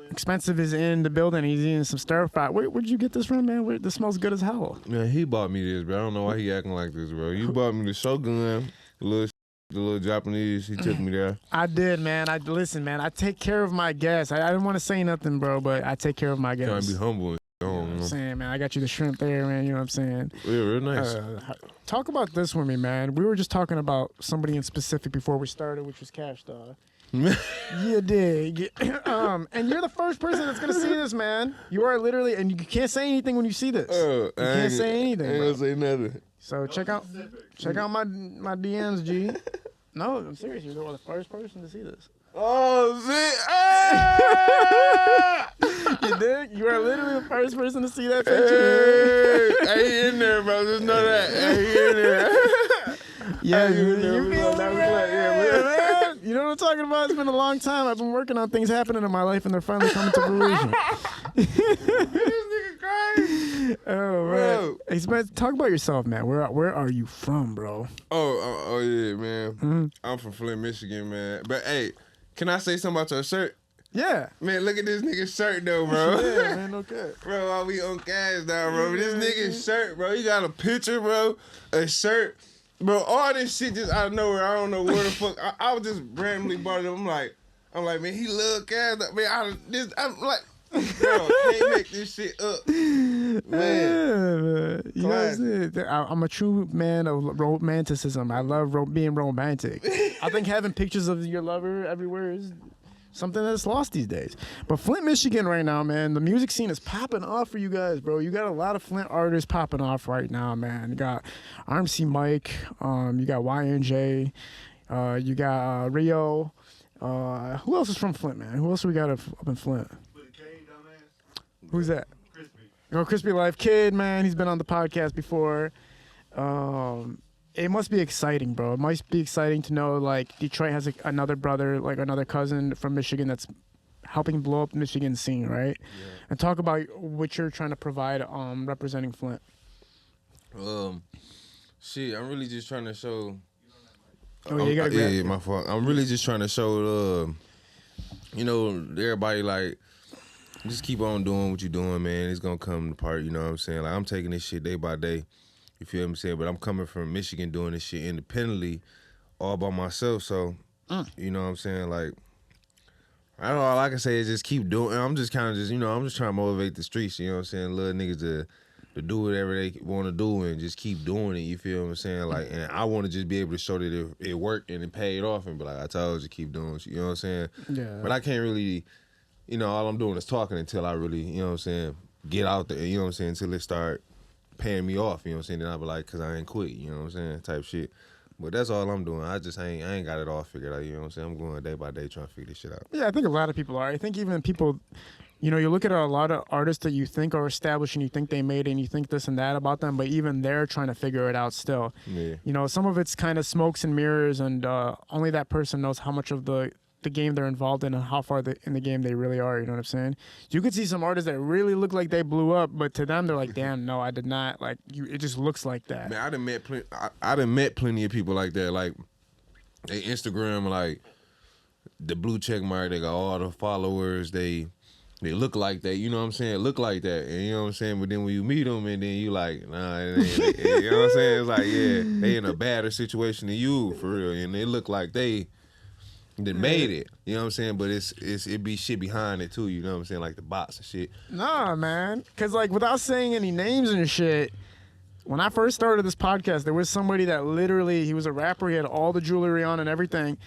Expensive is in the building. He's eating some stir fry. Where'd you get this from, man? This smells good as hell. Man, he bought me this, bro. I don't know why he acting like this, bro. You bought me the Shogun, the little Japanese. He took me there. I did, man. Listen, man. I take care of my guests. I didn't want to say nothing, bro, but I take care of my guests. Trying to be humble. You know what I'm saying, man. I got you the shrimp there, man. You know what I'm saying? Yeah, real nice. Talk about this with me, man. We were just talking about somebody in specific before we started, which was Cash Dog. You did. And you're the first person that's going to see this, man. You are literally, and you can't say anything when you see this. You can't say anything, I ain't gonna say nothing. So check out my DMs, G. No, I'm serious. You're the first person to see this. Oh, shit. You did? You are literally the first person to see that picture. Hey, I ain't in there, bro. Just know that. Hey, in there. Yeah, you feel that, man. You know what I'm talking about? It's been a long time. I've been working on things happening in my life, and they're finally coming to fruition. This nigga crazy. Oh, man. Hey, Spence, talk about yourself, man. Where are you from, bro? Oh, yeah, man. Mm-hmm. I'm from Flint, Michigan, man. But, hey, can I say something about your shirt? Yeah. Man, look at this nigga's shirt, though, bro. Yeah, man, okay. Bro, while we on cash now, bro. This nigga's shirt, bro. He got a picture, bro. A shirt. Bro, all this shit just out of nowhere. I don't know where the fuck. I was just randomly bought it. I'm like, man, he love cash. Man, I'm like, bro, can't make this shit up. Man. Yeah, you know, I'm a true man of romanticism. I love being romantic. I think having pictures of your lover everywhere is something that's lost these days. But Flint, Michigan right now, man, the music scene is popping off for you guys, bro. You got a lot of Flint artists popping off right now, man. You got RMC Mike, you got YNJ, you got Rio. Who else is from Flint, man? Who else we got up in Flint? Who's that? Crispy Life Kid, man. He's been on the podcast before. It must be exciting, bro. It must be exciting to know, like, Detroit has another brother, like another cousin from Michigan that's helping blow up Michigan scene, right? Yeah. And talk about what you're trying to provide representing Flint. Shit, I'm really just trying to show... Oh, you gotta grab it. My fault. I'm really just trying to show, everybody, like, just keep on doing what you're doing, man. It's gonna come to part, you know what I'm saying? Like, I'm taking this shit day by day. You feel what I'm saying? But I'm coming from Michigan doing this shit independently, all by myself. So, you know what I'm saying? Like, I don't know, all I can say is just keep doing. I'm just kind of just, I'm just trying to motivate the streets, you know what I'm saying? Little niggas to do whatever they want to do and just keep doing it, you feel what I'm saying? Like, and I want to just be able to show that it worked and it paid off and be like, I told you, keep doing it, you know what I'm saying? Yeah. But I can't really, all I'm doing is talking until I really, you know what I'm saying, get out there, you know what I'm saying, until it start paying me off, you know what I'm saying? Then I'll be like, cause I ain't quit, you know what I'm saying? Type shit. But that's all I'm doing. I ain't got it all figured out, you know what I'm saying? I'm going day by day trying to figure this shit out. Yeah, I think a lot of people are. I think even people, you look at a lot of artists that you think are established and you think they made it and you think this and that about them, but even they're trying to figure it out still. Yeah. Some of it's kind of smokes and mirrors and only that person knows how much of the game they're involved in and how far in the game they really are, you know what I'm saying? You could see some artists that really look like they blew up, but to them, they're like, damn, no, I did not. Like, it just looks like that. Man, I done met plenty of people like that. Like, they Instagram, like, the blue check mark, they got all the followers, they look like that, you know what I'm saying? Look like that, and you know what I'm saying? But then when you meet them, and then you like, nah, it ain't, you know what I'm saying? It's like, yeah, they in a badder situation than you, for real, and they look like they made it, you know what I'm saying? But it be shit behind it too, you know what I'm saying? Like the bots and shit. Nah, man, because like without saying any names and shit, when I first started this podcast, there was somebody that literally, he was a rapper, he had all the jewelry on and everything.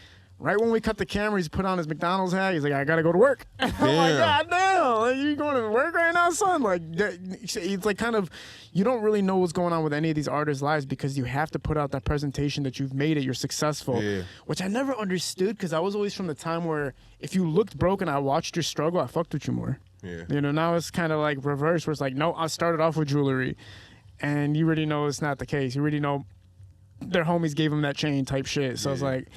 Right when we cut the camera, he's put on his McDonald's hat. He's like, I gotta go to work. I'm like, God damn, like, you going to work right now, son? Like, it's like kind of, you don't really know what's going on with any of these artists' lives because you have to put out that presentation that you've made it, you're successful. Yeah. Which I never understood because I was always from the time where if you looked broke and I watched your struggle, I fucked with you more. Yeah. Now it's kind of like reverse where it's like, no, I started off with jewelry. And you already know it's not the case. You already know their homies gave them that chain type shit. So it's like,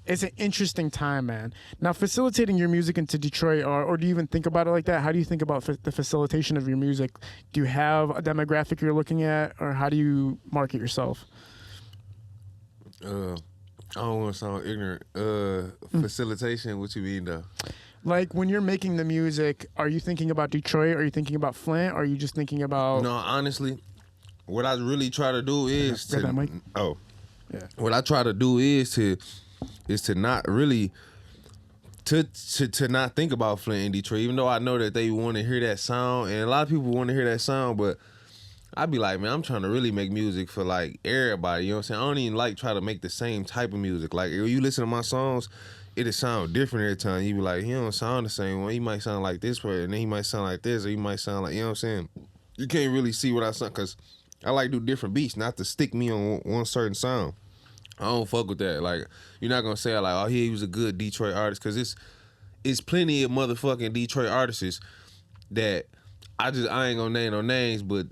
it's an interesting time, man. Now, facilitating your music into Detroit, or do you even think about it like that? How do you think about the facilitation of your music? Do you have a demographic you're looking at, or how do you market yourself? I don't want to sound ignorant. Facilitation, what you mean, though? Like when you're making the music, are you thinking about Detroit? Are you thinking about Flint? Or are you just thinking about? No, honestly, what I really try to do is Grab that mic. Yeah. What I try to do is to not really to not think about Flint and Detroit, even though I know that they want to hear that sound, and a lot of people want to hear that sound, but I be like, man, I'm trying to really make music for like everybody. You know what I'm saying? I don't even like try to make the same type of music. Like if you listen to my songs, it'll sound different every time. You be like, he don't sound the same way. He might sound like this way, and then he might sound like this, or he might sound like, you know what I'm saying? You can't really see what I sound, because I like to do different beats, not to stick me on one certain sound. I don't fuck with that. Like, you're not gonna say like, oh, he was a good Detroit artist, because it's plenty of motherfucking Detroit artists that I ain't gonna name no names, but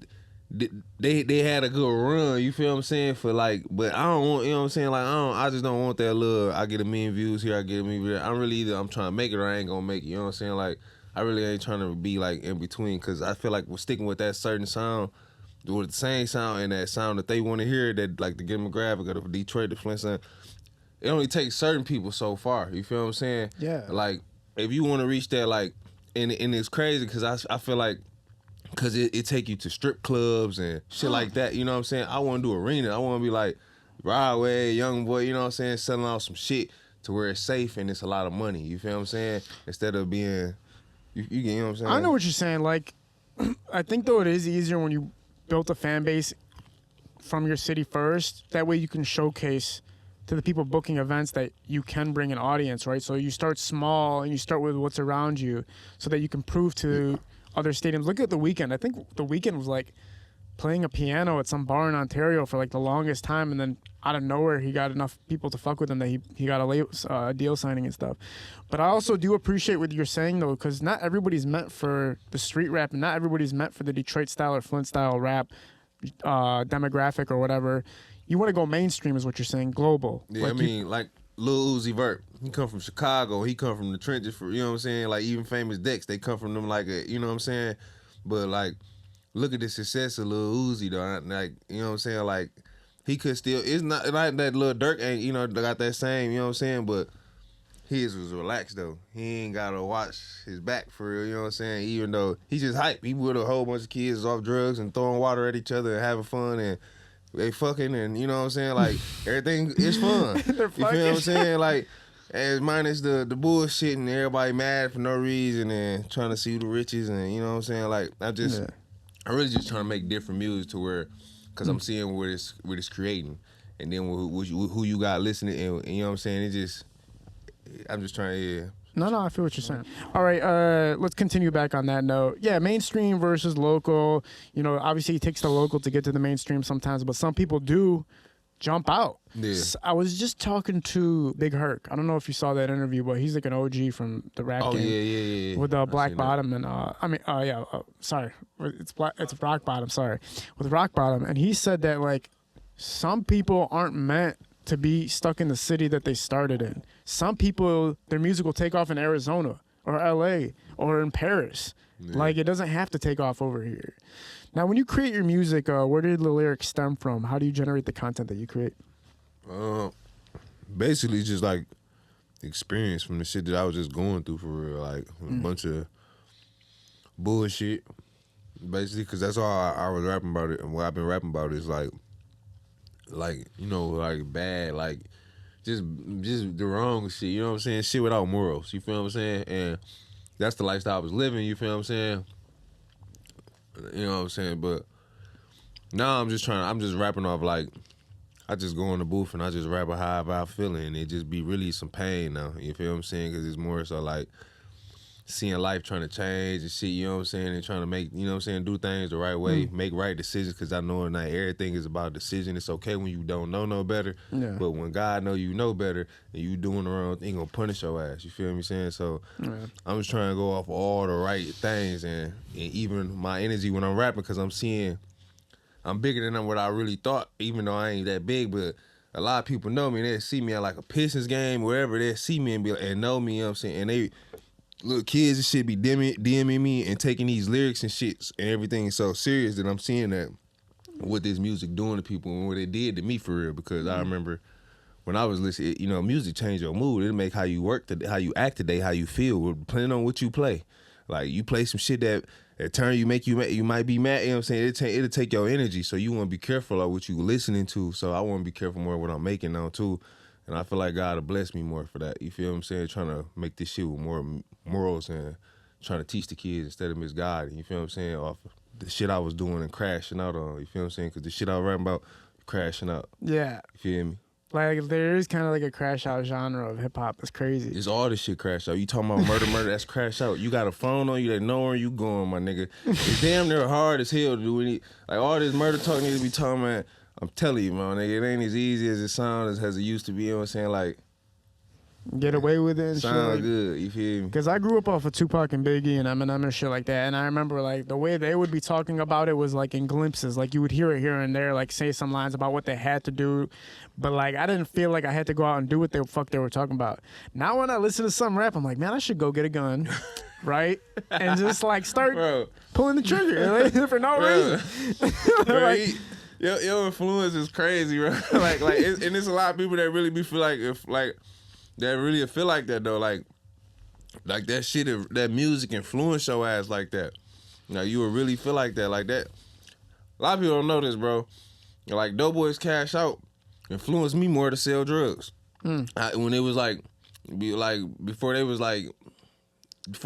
they had a good run. You feel what I'm saying? For like, but I don't want, you know what I'm saying? Like, I just don't want that little. I get a million views here, I get a million views. I'm really either I'm trying to make it or I ain't gonna make it. You know what I'm saying? Like, I really ain't trying to be like in between, because I feel like we're sticking with that certain sound, with the same sound and that sound that they want to hear, that like the demographic of the Detroit, the Flint sound. It only takes certain people so far. You feel what I'm saying? Yeah. Like, if you want to reach that, like, and it's crazy because I feel like, because it take you to strip clubs and shit like that. You know what I'm saying? I want to do arena. I want to be like Broadway, young boy. You know what I'm saying? Selling out some shit to where it's safe and it's a lot of money. You feel what I'm saying? Instead of being, you know what I'm saying? I know what you're saying. Like, I think though it is easier when you built a fan base from your city first. That way you can showcase to the people booking events that you can bring an audience, right? So you start small and you start with what's around you, so that you can prove to other stadiums. Look at The Weeknd. I think The Weeknd was like playing a piano at some bar in Ontario for like the longest time, and then out of nowhere he got enough people to fuck with him that he got a deal signing and stuff. But I also do appreciate what you're saying though, because not everybody's meant for the street rap, and not everybody's meant for the Detroit style or Flint style rap demographic or whatever. You want to go mainstream is what you're saying, global. Yeah, like I mean, like Lil Uzi Vert, he come from Chicago, he come from the trenches, for, you know what I'm saying? Like even Famous Dex, they come from them like a, you know what I'm saying? But like, look at the success of Lil Uzi though. Like, you know what I'm saying? Like, he could still, it's not like that Lil Durk ain't, you know, got that same, you know what I'm saying? But his was relaxed though. He ain't gotta watch his back for real, you know what I'm saying? Even though he just hype. He with a whole bunch of kids off drugs and throwing water at each other and having fun, and they fucking, and you know what I'm saying? Like, everything is fun. You feel what I'm saying? Like, as minus the bullshit and everybody mad for no reason and trying to see who the richest, and you know what I'm saying? Like, I really just trying to make different music to where, because I'm seeing what it's creating, and then who you got listening, and you know what I'm saying? It just, I'm just trying to, No, I feel what you're saying. All right, let's continue back on that note. Yeah, mainstream versus local. You know, obviously it takes the local to get to the mainstream sometimes, but some people do jump out. Yeah. I was just talking to Big Herc. I don't know if you saw that interview, but he's like an OG from the rap game. Yeah. With Black Bottom and sorry, it's Rock Bottom. Sorry, with Rock Bottom, and he said that like some people aren't meant to be stuck in the city that they started in. Some people, their music will take off in Arizona or LA or in Paris. Yeah. Like, it doesn't have to take off over here. Now, when you create your music, where did the lyrics stem from? How do you generate the content that you create? Basically just like experience from the shit that I was just going through for real. Like a bunch of bullshit, basically, because that's all I was rapping about it. And what I've been rapping about is like, you know, like bad, like just the wrong shit, you know what I'm saying? Shit without morals, you feel what I'm saying? And that's the lifestyle I was living, you feel what I'm saying? You know what I'm saying? But now I'm just rapping off like, I just go in the booth and I just rap how I'm feeling, and it just be really some pain now, you feel what I'm saying? Because it's more so like seeing life trying to change and shit, you know what I'm saying, and trying to make, you know what I'm saying, do things the right way, make right decisions, because I know not everything is about decision. It's okay when you don't know no better, but when God know you know better and you doing the wrong thing, he gonna punish your ass, you feel me saying? So I'm just trying to go off all the right things, and even my energy when I'm rapping, because I'm seeing I'm bigger than what I really thought, even though I ain't that big, but a lot of people know me, and they see me at like a Pistons game, wherever, they see me and know me, you know what I'm saying, and they little kids and shit be DMing me and taking these lyrics and shit and everything so serious that I'm seeing that what this music doing to people and what it did to me for real. Because I remember when I was listening, you know, music change your mood. It'll make how you work, how you act today, how you feel, depending on what you play. Like, you play some shit that turn you might be mad, you know what I'm saying? It'll take your energy, so you want to be careful of what you listening to. So I want to be careful more of what I'm making now, too. And I feel like God will bless me more for that. You feel what I'm saying? Trying to make this shit with more morals and trying to teach the kids instead of misguiding. You feel what I'm saying? Off the shit I was doing and crashing out on. You feel what I'm saying? Because the shit I was writing about, crashing out. Yeah. You feel me? Like, there is kind of like a crash out genre of hip hop. That's crazy. It's all this shit crash out. You talking about murder, that's crash out. You got a phone on you, they know where you going, my nigga. It's damn near hard as hell to do any, like, all this murder talk need to be talking about. I'm telling you, man, nigga, it ain't as easy as it sounds as it used to be, you know what I'm saying? Like, get away with it and shit. Sound good, you feel me? Because I grew up off of Tupac and Biggie and Eminem and shit like that, and I remember, like, the way they would be talking about it was, like, in glimpses. Like, you would hear it here and there, like, say some lines about what they had to do, but, like, I didn't feel like I had to go out and do what the fuck they were talking about. Now when I listen to some rap, I'm like, man, I should go get a gun, right? And just, like, start pulling the trigger, like, for no reason. Like, your influence is crazy, bro. like, and there's a lot of people that really be feel like, that really feel like that, though. Like that shit, that music influence your ass like that. You know, you would really feel like that. A lot of people don't know this, bro. Like, Doughboy's Cash Out influenced me more to sell drugs. When it was before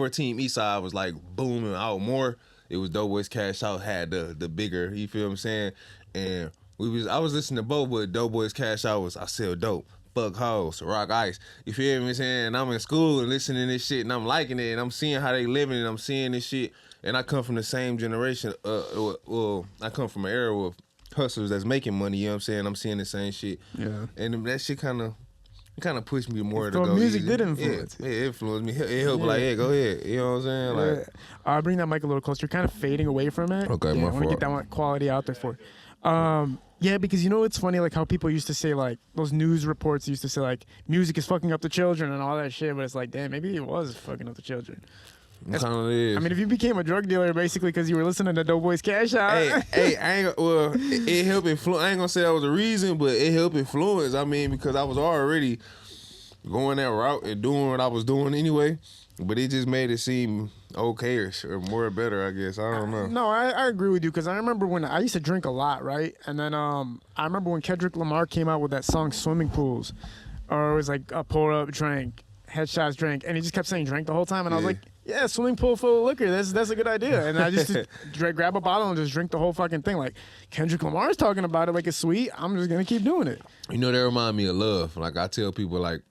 Team Eastside was like booming out more, it was Doughboy's Cash Out had the bigger, you feel what I'm saying? And I was listening to both, but Doughboy's Cash Out was I sell dope. Fuck hoes, rock ice. You feel me saying? And I'm in school and listening to this shit and I'm liking it and I'm seeing how they living and I'm seeing this shit. And I come from the same generation. Well, I come from an era with hustlers that's making money, you know what I'm saying? I'm seeing the same shit. Yeah. And that shit kind of pushed me more to go music easy. did influence. Yeah, it influenced me. It helped like, hey, go ahead. You know what I'm saying? Like, I'll bring that mic a little closer. You're kind of fading away from it. Okay, I want to get that one quality out there for you. Yeah, because you know it's funny, like how people used to say, like, those news reports used to say, like, music is fucking up the children and all that shit, but it's like, damn, maybe it was fucking up the children. It kind of is. I mean, if you became a drug dealer basically because you were listening to Doughboy's Cash Out. Hey, it helped influence. I ain't gonna say that was a reason, but it helped influence. I mean, because I was already going that route and doing what I was doing anyway, but it just made it seem okay or more better, I guess. I don't know. No, I agree with you because I remember when I used to drink a lot, right? And then I remember when Kendrick Lamar came out with that song Swimming Pools, or it was like a pour up, drink, headshots, drink, and he just kept saying drink the whole time, and I was like, yeah, swimming pool full of liquor. That's a good idea. And I just grab a bottle and just drink the whole fucking thing. Like, Kendrick Lamar's talking about it like it's sweet. I'm just gonna keep doing it. You know, that remind me of love. Like, I tell people, like,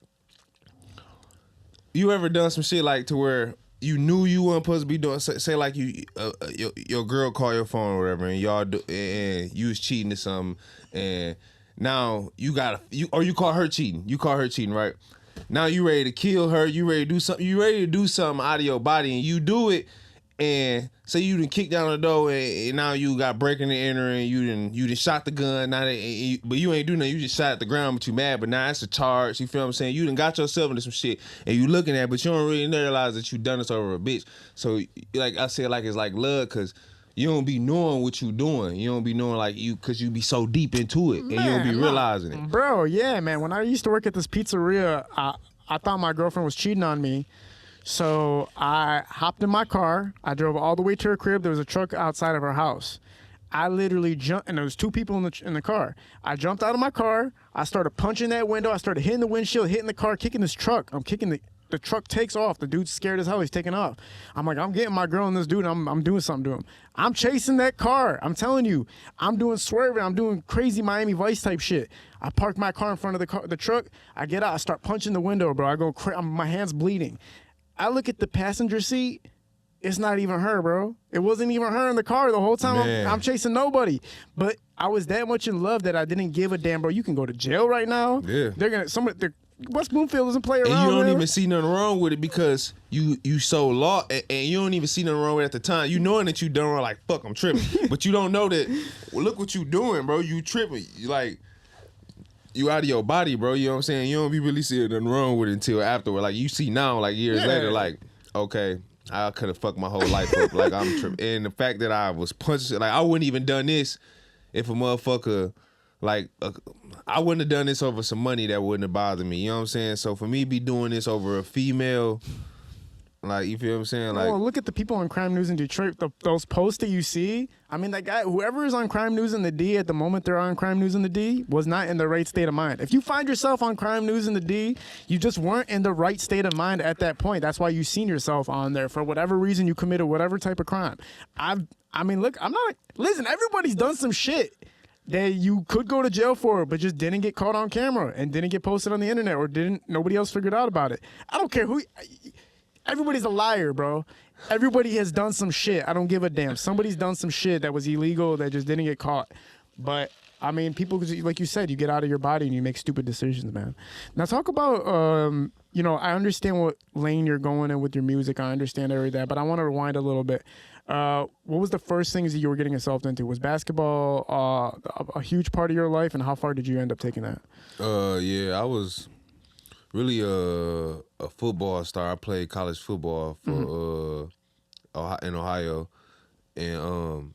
you ever done some shit like to where you knew you weren't supposed to be doing? Say like your girl call your phone or whatever, and y'all and you was cheating to something, and now you call her cheating. You call her cheating, right? Now you ready to kill her. You ready to do something. You ready to do something out of your body, and you do it. And say you done kick down the door, and now you got breaking and entering. You done shot the gun. Now but you ain't do nothing. You just shot at the ground, but you mad. But now it's a charge. You feel what I'm saying? You done got yourself into some shit, and you looking at it, but you don't really realize that you done this over a bitch. So, like I said, like it's like love, cause you don't be knowing what you doing. You don't be knowing cause you be so deep into it, and you don't be realizing it. Bro, yeah, man. When I used to work at this pizzeria, I thought my girlfriend was cheating on me. So I hopped in my car. I drove all the way to her crib. There was a truck outside of her house. I literally jumped, and there was two people in the car. I jumped out of my car. I started punching that window. I started hitting the windshield, hitting the car, kicking this truck. I'm kicking the truck takes off. The dude's scared as hell. He's taking off. I'm like, I'm getting my girl and this dude. I'm doing something to him. I'm chasing that car. I'm telling you, I'm doing swerving. I'm doing crazy Miami Vice type shit. I park my car in front of the truck. I get out. I start punching the window, bro. I go, my hand's bleeding. I look at the passenger seat. It's not even her, bro. It wasn't even her in the car the whole time. I'm chasing nobody. But I was that much in love that I didn't give a damn, bro. You can go to jail right now. Yeah. West Bloomfield doesn't play around. And you don't even see nothing wrong with it because you so lost, and you don't even see nothing wrong with it at the time. You knowing that you done wrong, like, fuck, I'm tripping. But you don't know that, well, look what you doing, bro. You tripping. You out of your body, bro. You know what I'm saying? You don't be really seeing nothing wrong with it until afterward. Like, you see now, like, years later, like, okay, I could have fucked my whole life up. Like, I'm tripping. And the fact that I was punched, like, I wouldn't even done this if a motherfucker, like I wouldn't have done this over some money that wouldn't have bothered me. You know what I'm saying? So for me, be doing this over a female. Like, you feel what I'm saying? Like, look at the people on Crime News in Detroit. Those posts that you see. I mean, that guy, whoever is on Crime News in the D at the moment they're on Crime News in the D was not in the right state of mind. If you find yourself on Crime News in the D, you just weren't in the right state of mind at that point. That's why you seen yourself on there for whatever reason you committed whatever type of crime. I mean, look, listen, everybody's done some shit that you could go to jail for, but just didn't get caught on camera and didn't get posted on the internet or nobody else figured out about it. I don't care who. Everybody's a liar, bro. Everybody has done some shit. I don't give a damn. Somebody's done some shit that was illegal that just didn't get caught. But, I mean, people, like you said, you get out of your body and you make stupid decisions, man. Now, talk about, I understand what lane you're going in with your music. I understand everything, but I want to rewind a little bit. What was the first things that you were getting yourself into? Was basketball a huge part of your life, and how far did you end up taking that? Yeah, I was really a football star. I played college football for in Ohio, and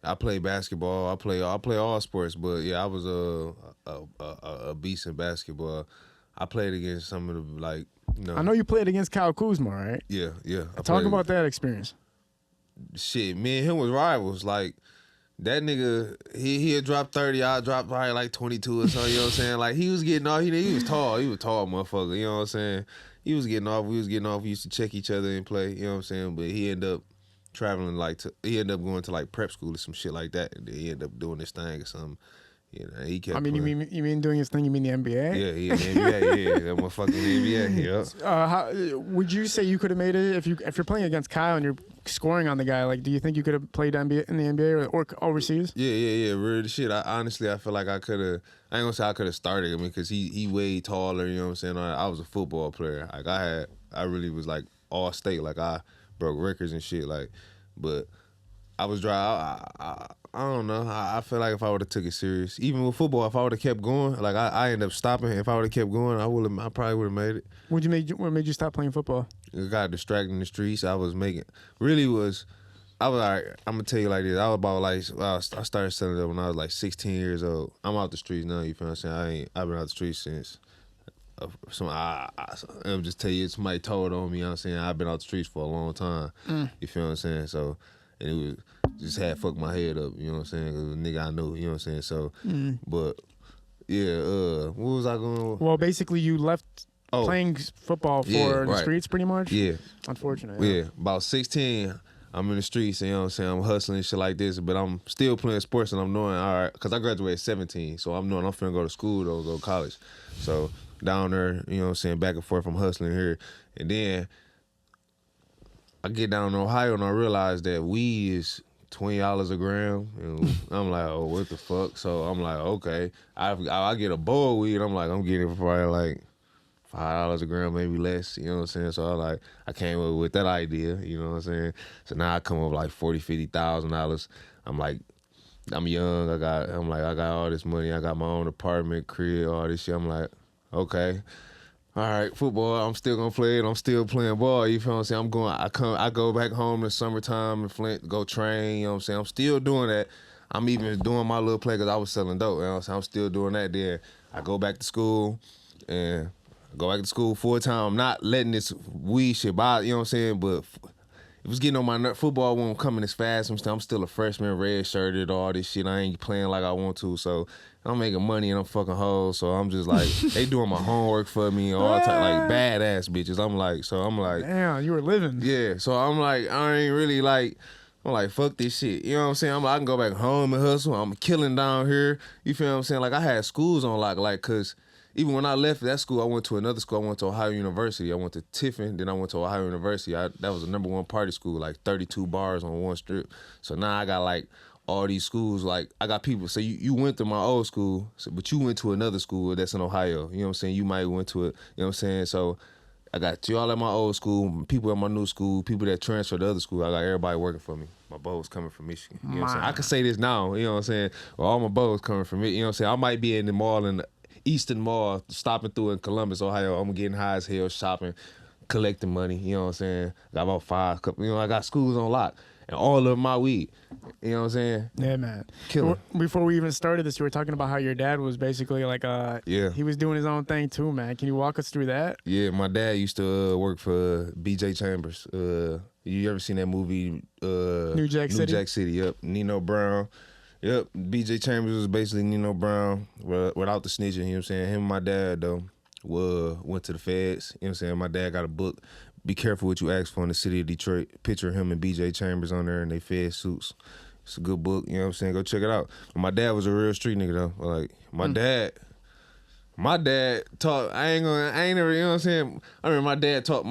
I played basketball. I play all sports, but yeah, I was a beast in basketball. I played against some of the I know you played against Kyle Kuzma, right? Yeah. Talk about that experience. Shit, me and him was rivals. Like, that nigga, he had dropped 30, I dropped probably like 22 or something, you know what I'm saying? Like, he was getting off, he was tall, motherfucker, you know what I'm saying? He was getting off, we was getting off, we used to check each other and play, you know what I'm saying? But he ended up traveling, he ended up going to like prep school or some shit like that, and then he ended up doing this thing or something. You know, he kept you mean doing his thing, you mean the NBA? Yeah, he in the NBA, yeah, that motherfucking NBA, yeah. How would you say you could have made it if you're playing against Kyle and you're scoring on the guy? Like, do you think you could have played in the NBA or overseas? Yeah. Real shit. I feel like I could have. I ain't gonna say I could have started. I mean, cause he way taller. You know what I'm saying? I was a football player. Like, I really was like all state. Like, I broke records and shit. Like, but I was dry. I don't know. I feel like if I would have took it serious, even with football, if I would have kept going, like I ended up stopping. If I would have kept going, I probably would have made it. What made you stop playing football? It got distracted in the streets. I was like, I'm gonna tell you like this. I was about like, I started selling it when I was like 16 years old. I'm out the streets now. You feel what I'm saying? I've been out the streets since. I'll just tell you, somebody told on me. You know what I'm saying? I've been out the streets for a long time. You feel what I'm saying? So, and it was just had fucked my head up. You know what I'm saying? Cause a nigga I knew. You know what I'm saying? So, but yeah. What was I going? Well, basically, you left playing football for the streets, pretty much. Yeah. Unfortunate. Yeah. About 16. I'm in the streets, you know what I'm saying? I'm hustling and shit like this, but I'm still playing sports and I'm doing all right, because I graduated at 17, so I'm finna go to school, though, go to college. So down there, you know what I'm saying, back and forth, I'm hustling here. And then I get down to Ohio and I realize that weed is $20 a gram. And I'm like, oh, what the fuck? So I'm like, okay. I get a bowl of weed, I'm like, I'm getting it for probably like $5 a gram, maybe less, you know what I'm saying? So I came up with that idea, you know what I'm saying? So now I come up with like $40,000-$50,000. I'm like, I'm young, I got all this money, I got my own apartment, crib, all this shit. I'm like, okay. All right, football, I'm still gonna play it, I'm still playing ball, you feel what I'm saying? I go back home in the summertime in Flint, go train, you know what I'm saying? I'm still doing that. I'm even doing my little play because I was selling dope, you know what I'm saying? I'm still doing that there. I go back to school and go back to school full time. I'm not letting this weed shit bother, you know what I'm saying? But it was getting on my nerve. Football wasn't coming as fast. I'm still a freshman, red shirted, all this shit. I ain't playing like I want to. So I'm making money and I'm fucking hoes. So I'm just like, they doing my homework for me, all type, like badass bitches. I'm like, damn, you were living. Yeah. So I'm like, I ain't really like, I'm like, fuck this shit. You know what I'm saying? I can go back home and hustle. I'm killing down here. You feel what I'm saying? Like, I had schools on lock, like, cause even when I left that school, I went to another school. I went to Ohio University. I went to Tiffin, then I went to Ohio University. That was the #1 party school, like 32 bars on one strip. So now I got like all these schools. Like, I got people. So you went to my old school, but you went to another school that's in Ohio. You know what I'm saying? You might went to it. You know what I'm saying? So I got y'all at my old school, people at my new school, people that transferred to other school. I got everybody working for me. My bows coming from Michigan. You know what I'm saying? I can say this now. You know what I'm saying? Well, all my bows coming from me. You know what I'm saying? I might be in the mall in the Eastern Mall, stopping through in Columbus, Ohio. I'm getting high as hell shopping, collecting money. You know what I'm saying? Got about 5 couple. You know, I got schools on lock. And all of my weed. You know what I'm saying? Yeah, man. Killer. Before we even started this, you were talking about how your dad was basically like he was doing his own thing too, man. Can you walk us through that? Yeah, my dad used to work for BJ Chambers. You ever seen that movie? New Jack City? New Jack City, yep. Nino Brown. Yep, BJ Chambers was basically Nino Brown without the snitching, you know what I'm saying? Him and my dad, though, went to the feds. You know what I'm saying? My dad got a book. Be careful what you ask for in the city of Detroit. Picture him and BJ Chambers on there in they fed suits. It's a good book, you know what I'm saying? Go check it out. But my dad was a real street nigga though. Like my dad taught. I ain't never, you know what I'm saying? I remember my dad taught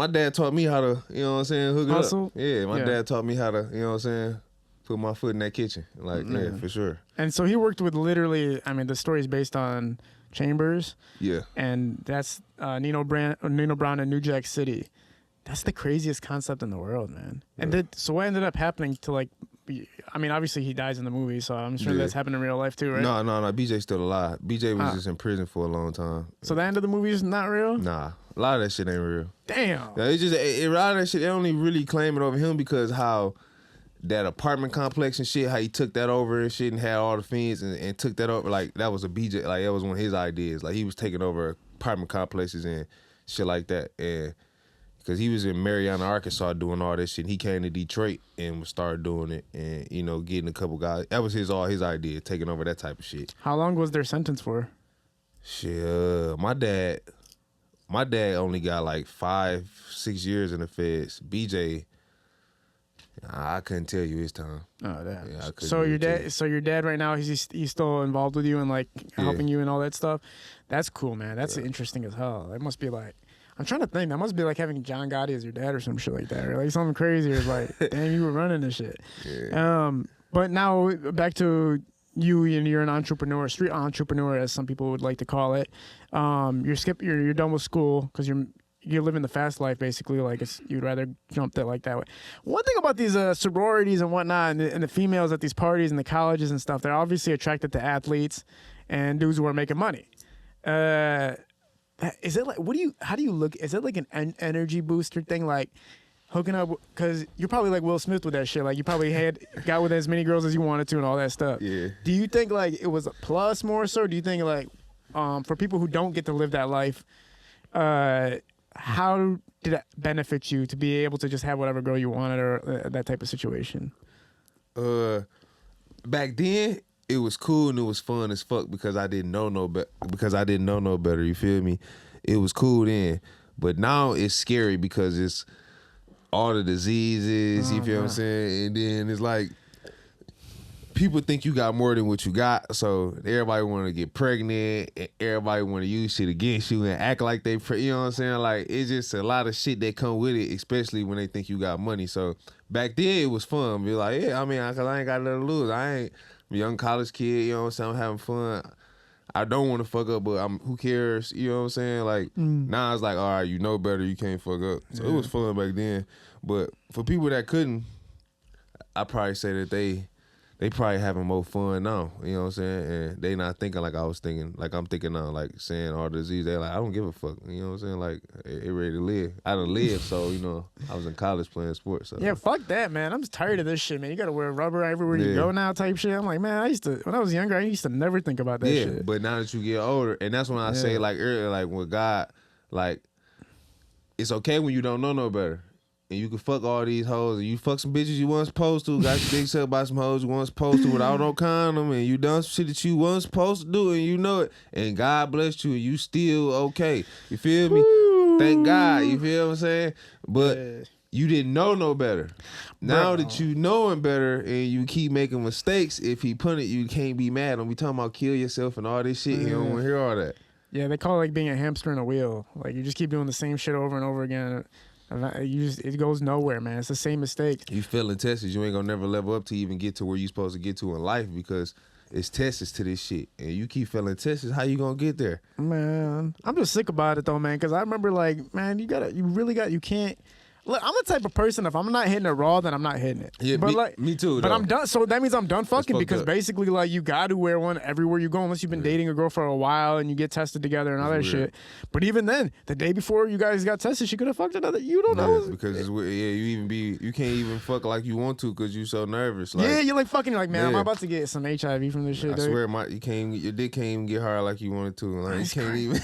me how to, you know what I'm saying, hook it Hustle? up. Yeah, my dad taught me how to, you know what I'm saying, put my foot in that kitchen. Like, yeah, for sure. And so he worked with literally, I mean, the story is based on Chambers. Yeah. And that's Nino Brown in New Jack City. That's the craziest concept in the world, man. And so what ended up happening to like, I mean, obviously he dies in the movie, so I'm sure that's happened in real life too, right? No. BJ's still alive. BJ was just in prison for a long time. So the end of the movie is not real? Nah. A lot of that shit ain't real. Damn. Yeah, it's just a lot of that shit, they only really claim it over him because how that apartment complex and shit, how he took that over and shit and had all the fiends and took that over. Like, that was a BJ, like, that was one of his ideas. Like, he was taking over apartment complexes and shit like that. And because he was in Marianna, Arkansas doing all this shit. He came to Detroit and started doing it and, you know, getting a couple guys. That was all his idea, taking over that type of shit. How long was their sentence for? Shit, my dad only got like 5-6 years in the feds. BJ, I couldn't tell you his time. Oh, damn. Yeah, so your dad right now, he's still involved with you and like helping you and all that stuff? That's cool, man. That's interesting as hell. It must be like, I'm trying to think. That must be like having John Gotti as your dad or some shit like that, or like something crazy. Or like, damn, you were running this shit. Yeah. But now back to you, and you're an entrepreneur, street entrepreneur, as some people would like to call it. You're done with school because you're living the fast life, basically. Like you'd rather jump that like that way. One thing about these sororities and whatnot, and the females at these parties and the colleges and stuff, they're obviously attracted to athletes and dudes who are making money. Is it like, how do you look? Is it like an energy booster thing, like hooking up? Because you're probably like Will Smith with that shit. Like you probably got with as many girls as you wanted to and all that stuff. Yeah. Do you think like it was a plus more so? Or do you think like for people who don't get to live that life, how did it benefit you to be able to just have whatever girl you wanted or that type of situation? Back then, it was cool and it was fun as fuck because I didn't know no better. You feel me? It was cool then, but now it's scary because it's all the diseases. You feel what I'm saying? And then it's like people think you got more than what you got, so everybody want to get pregnant. And everybody want to use shit against you and act like they. You know what I'm saying? Like it's just a lot of shit that come with it, especially when they think you got money. So back then it was fun. Be like, yeah, I mean, cause I ain't got nothing to lose. I'm a young college kid, you know what I'm saying? I'm having fun. I don't want to fuck up, but who cares? You know what I'm saying? Like, now it's like, all right, you know better, you can't fuck up. So it was fun back then. But for people that couldn't, I probably say that they probably having more fun now. You know what I'm saying? And they not thinking like I was thinking, like I'm thinking now, like saying all the disease. They like, I don't give a fuck. You know what I'm saying? Like, it ready to live. I done lived, so, you know, I was in college playing sports. So. Yeah, fuck that, man. I'm just tired of this shit, man. You gotta wear rubber everywhere you go now type shit. I'm like, man, when I was younger, I used to never think about that shit. But now that you get older, and that's when I say, like, earlier, like, with God, like, it's okay when you don't know no better. And you can fuck all these hoes, and you fuck some bitches you weren't supposed to, got your dick sucked by some hoes you weren't supposed to without no condom, and you done some shit that you weren't supposed to do, and you know it. And God bless you, and you still okay. You feel me? Woo. Thank God. You feel what I'm saying? But you didn't know no better. Now that you knowing better, and you keep making mistakes, if he put it, you can't be mad. And we talking about kill yourself and all this shit. You don't want to hear all that. Yeah, they call it like being a hamster in a wheel. Like you just keep doing the same shit over and over again. It goes nowhere, man. It's the same mistake. You failing tests, you ain't gonna never level up to even get to where you supposed to get to in life because it's tests to this shit. And you keep failing tests, how you gonna get there? Man, I'm just sick about it though, man. Because I remember like, man, you can't. Look, I'm the type of person, if I'm not hitting it raw, then I'm not hitting it. Yeah, but me too. But though. I'm done. So that means I'm done fucking because up. basically, like, you got to wear one everywhere you go unless you've been dating a girl for a while and you get tested together and all that shit. But even then, the day before you guys got tested, she could have fucked another. You don't know. Because it's weird. You can't even fuck like you want to because you so nervous. Like, yeah, you're like fucking like, man, I'm about to get some HIV from this shit. I swear, your dick can't even get hard like you wanted to. Like, you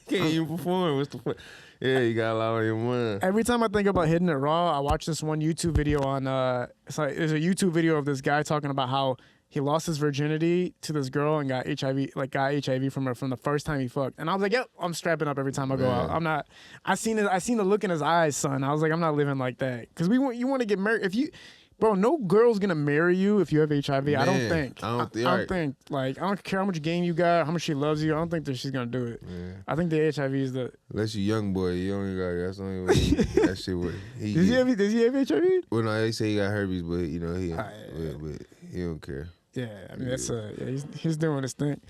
can't even perform. What's the fuck? Yeah, you got a lot on your mind. Every time I think about hitting it raw, I watch this one YouTube video on. There's a YouTube video of this guy talking about how he lost his virginity to this girl and got HIV from her from the first time he fucked. And I was like, yep, I'm strapping up every time I go out. I'm not. I seen the look in his eyes, son. I was like, I'm not living like that because you want to get married if you. Bro, no girl's gonna marry you if you have HIV. Man, I don't think. I don't think. Like, I don't care how much game you got, how much she loves you. I don't think that she's gonna do it. Yeah. I think the HIV is the. Unless you young boy, you only got. That's the only way. That shit would. Does he have HIV? Well, no, they say he got herpes, but he but he don't care. Yeah, I mean he's doing his thing.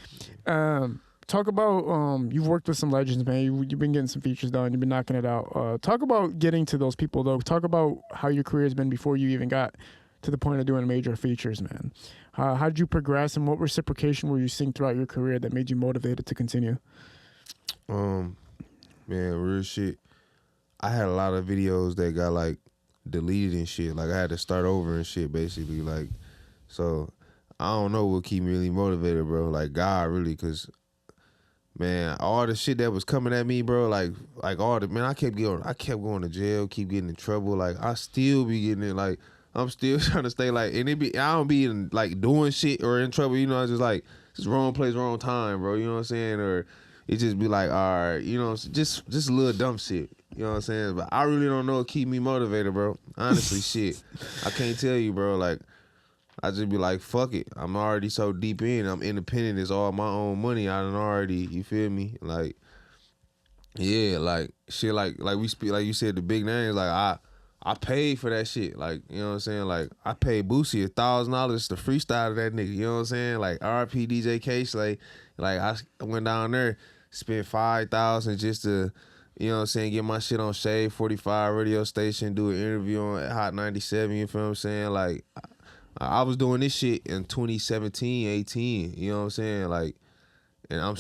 Talk about you've worked with some legends, man. You've been getting some features done. You've been knocking it out. Talk about getting to those people, though. Talk about how your career has been before you even got to the point of doing major features, man. How did you progress, and what reciprocation were you seeing throughout your career that made you motivated to continue? Man, real shit. I had a lot of videos that got like deleted and shit. Like I had to start over and shit, basically. Like, so I don't know what keep me really motivated, bro. Like God, really, because. Man, all the shit that was coming at me, bro, like all the, man, I kept going to jail, keep getting in trouble. Like I still be getting it. Like I'm still trying to stay like, and I don't be in, like doing shit or in trouble. You know, it's just like just wrong place, wrong time, bro. You know what I'm saying? Or it just be like, all right, you know, just a little dumb shit. You know what I'm saying? But I really don't know what keep me motivated, bro. Honestly, shit, I can't tell you, bro. Like. I just be like, fuck it. I'm already so deep in. I'm independent. It's all my own money. I done already, you feel me? Like, yeah, like shit, like we speak, like you said, the big names. Like I paid for that shit. Like, you know what I'm saying? Like I paid Boosie $1,000 to freestyle to that nigga. You know what I'm saying? Like RP DJ K Slay. Like I went down there, spent $5,000 just to, you know what I'm saying, get my shit on Shade 45 radio station, do an interview on Hot 97. You feel what I'm saying? Like. I was doing this shit in 2017, 18, you know what I'm saying? Like, and I'm,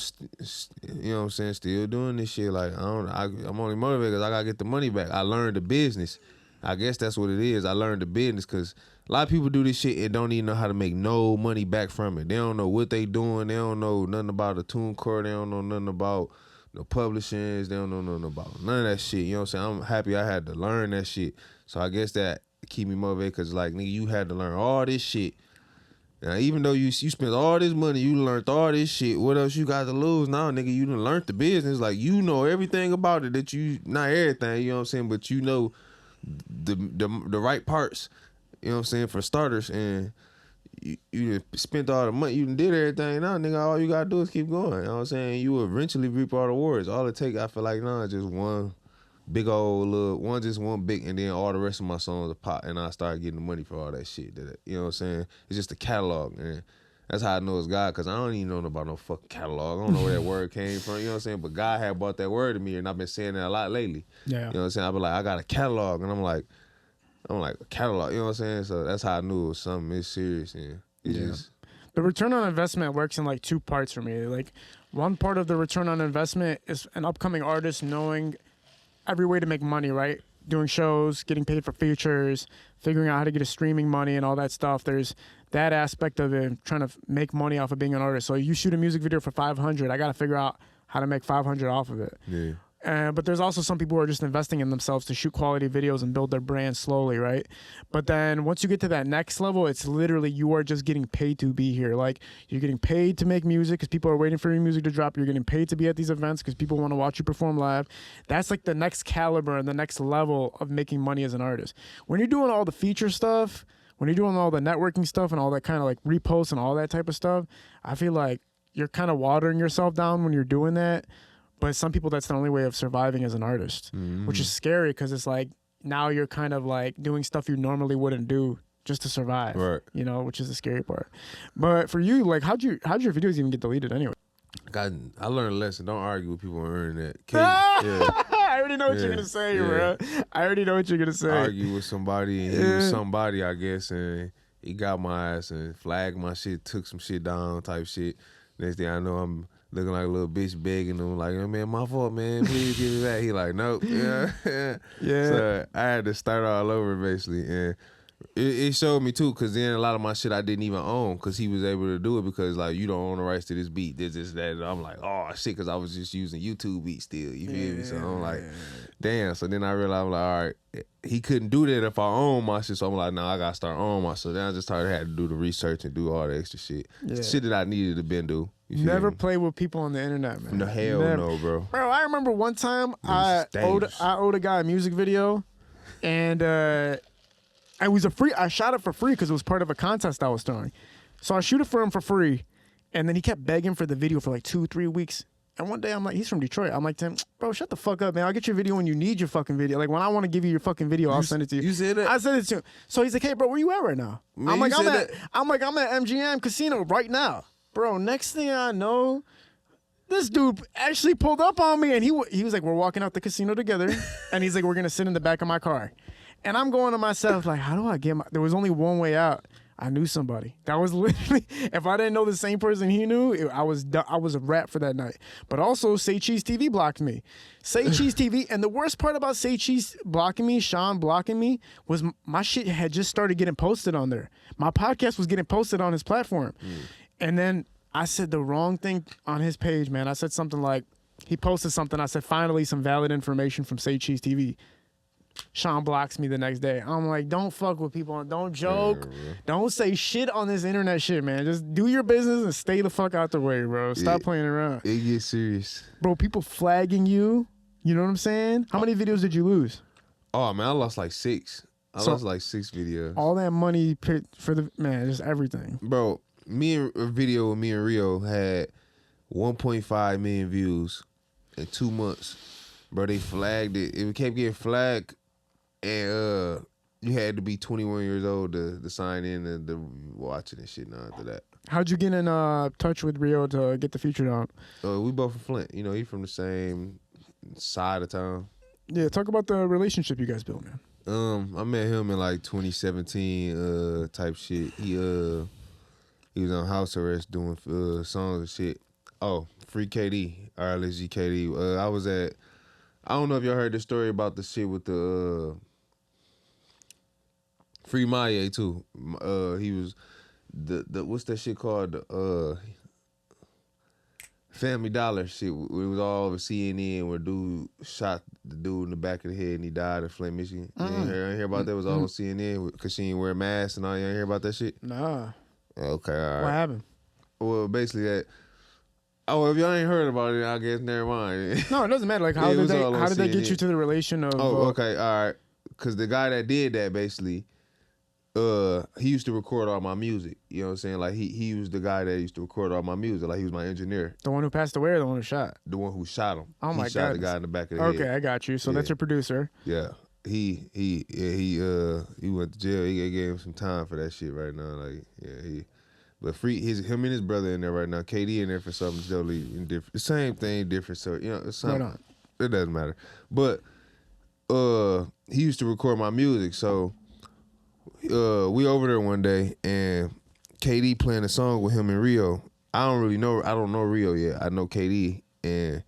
you know what I'm saying, still doing this shit. Like, I'm only motivated because I got to get the money back. I learned the business. I guess that's what it is. I learned the business because a lot of people do this shit and don't even know how to make no money back from it. They don't know what they doing. They don't know nothing about the TuneCore. They don't know nothing about the publishings. They don't know nothing about none of that shit. You know what I'm saying? I'm happy I had to learn that shit. So I guess that keep me motivated because, like, nigga, you had to learn all this shit. Now, even though you spent all this money, you learned all this shit, what else you got to lose? Now, nigga, you done learned the business. Like, you know everything about it that you, not everything, you know what I'm saying, but you know the right parts, you know what I'm saying, for starters. And you spent all the money, you done did everything. Now, nigga, all you got to do is keep going. You know what I'm saying? You will eventually reap all the rewards. All it take, I feel like, now is just one big old little one big, and then all the rest of my songs are pop, and I start getting the money for all that shit. You know what I'm saying? It's just a catalog, man. That's how I know it's God, because I don't even know about no fucking catalog. I don't know where that word came from, you know what I'm saying? But God had brought that word to me, and I've been saying that a lot lately. Yeah. You know what I'm saying? I be like, I got a catalog, and I'm like, a catalog, you know what I'm saying? So that's how I knew it was something. It's serious, and it's just... The return on investment works in like two parts for me. Like, one part of the return on investment is an upcoming artist knowing every way to make money, right? Doing shows, getting paid for features, figuring out how to get a streaming money and all that stuff. There's that aspect of it, trying to make money off of being an artist. So you shoot a music video for $500, I got to figure out how to make $500 off of it. Yeah. But there's also some people who are just investing in themselves to shoot quality videos and build their brand slowly, right? But then once you get to that next level, it's literally you are just getting paid to be here. Like, you're getting paid to make music because people are waiting for your music to drop. You're getting paid to be at these events because people want to watch you perform live. That's like the next caliber and the next level of making money as an artist. When you're doing all the feature stuff, when you're doing all the networking stuff and all that kind of like reposts and all that type of stuff, I feel like you're kind of watering yourself down when you're doing that. But some people, that's the only way of surviving as an artist, which is scary because it's like now you're kind of like doing stuff you normally wouldn't do just to survive, right? You know, which is the scary part. But for you, like, how'd your videos even get deleted anyway? I learned a lesson. Don't argue with people on the internet. Yeah. I already know what you're gonna say, bro. I already know what you're gonna say. Argue with somebody, and he was somebody, I guess, and he got my ass and flagged my shit, took some shit down, type shit. Next thing I know, I'm looking like a little bitch begging him, like, oh, man, my fault, man. Please give it back. He like, nope. Yeah. So I had to start all over, basically. And it showed me, too, because then a lot of my shit I didn't even own because he was able to do it because, like, you don't own the rights to this beat, this, that. And I'm like, oh, shit, because I was just using YouTube beats still. You feel me? So I'm like, damn. So then I realized, I'm like, all right, he couldn't do that if I own my shit. So I'm like, no, I got to start owning my shit. So then I just started had to do the research and do all the extra shit. Yeah. Shit that I needed to been do. Never play with people on the internet, man. No, hell no, bro. Bro, I remember one time I owed a guy a music video, and I shot it for free because it was part of a contest I was throwing. So I shoot it for him for free, and then he kept begging for the video for like 2-3 weeks. And one day I'm like, he's from Detroit. I'm like to him, bro, shut the fuck up, man. I'll get your video when you need your fucking video. Like when I want to give you your fucking video, I'll send it to you. You said that? I sent it to him. So he's like, hey, bro, where you at right now? Man, I'm at MGM Casino right now. Bro, next thing I know, this dude actually pulled up on me, and he was like, we're walking out the casino together, and he's like, we're going to sit in the back of my car. And I'm going to myself, like, how do I get there was only one way out. I knew somebody. That was literally, if I didn't know the same person he knew, I was a rat for that night. But also, Say Cheese TV blocked me. Say Cheese TV, and the worst part about Say Cheese blocking me, Sean blocking me, was my shit had just started getting posted on there. My podcast was getting posted on his platform. And then I said the wrong thing on his page, man. I said something like, he posted something. I said, finally, some valid information from Say Cheese TV. Sean blocks me the next day. I'm like, don't fuck with people. Don't joke. Don't say shit on this internet shit, man. Just do your business and stay the fuck out the way, bro. Stop playing around. It gets serious. Bro, people flagging you. You know what I'm saying? How many videos did you lose? Oh, man, I lost like 6. I lost like 6 videos. All that money for the, man, just everything. Bro, a video with me and Rio had 1.5 million views in 2 months. Bro, they flagged it. It kept getting flagged, and you had to be 21 years old to sign in and to watch it and shit. Now after that, how'd you get in touch with Rio to get the feature out? We both from Flint. You know, he from the same side of town. Yeah, talk about the relationship you guys built, man. I met him in like 2017 type shit. He was on house arrest doing songs and shit. Oh, Free KD, RLSG KD. I don't know if y'all heard the story about the shit with the Free Maye too. He was the what's that shit called? The Family Dollar shit. It was all over CNN where dude shot the dude in the back of the head and he died in Flint, Michigan. You ain't hear about that? It was all on CNN because she didn't wear a mask and all. You ain't hear about that shit? Nah. Okay, all right. What happened? Well, basically that. Oh, if y'all ain't heard about it, I guess never mind. No, it doesn't matter. Like, how did they get you to the relation of? Oh, okay, all right. Because the guy that did that, basically, he used to record all my music. You know what I'm saying? Like, he was the guy that used to record all my music. Like, he was my engineer. The one who passed away or the one who shot? The one who shot him. Oh, my God. He shot the guy in the back of the head. Okay, I got you. So that's your producer. Yeah. He went to jail. He gave him some time for that shit right now. Like, yeah, But him and his brother in there right now. KD in there for something totally different. The same thing, different. So it's something. Right on. It doesn't matter. But he used to record my music. So we over there one day and KD playing a song with him and Rio. I don't know Rio yet. I know KD and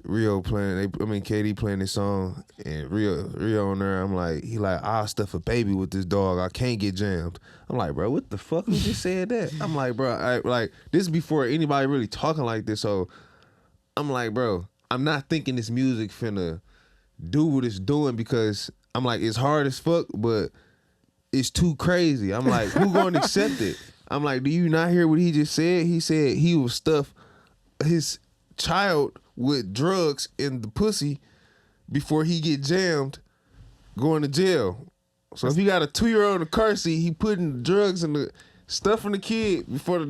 Rio playing. KD playing this song and Rio on there. I'm like, I'll stuff a baby with this dog. I can't get jammed. I'm like, bro, what the fuck? Who just said that? I'm like, bro, this is before anybody really talking like this. So I'm like, bro, I'm not thinking this music finna do what it's doing because I'm like, it's hard as fuck, but it's too crazy. I'm like, who gonna accept it? I'm like, do you not hear what he just said? He said he will stuff his child with drugs in the pussy before he get jammed going to jail. So if he got a 2-year-old in a car seat, he putting drugs in the stuff in the kid before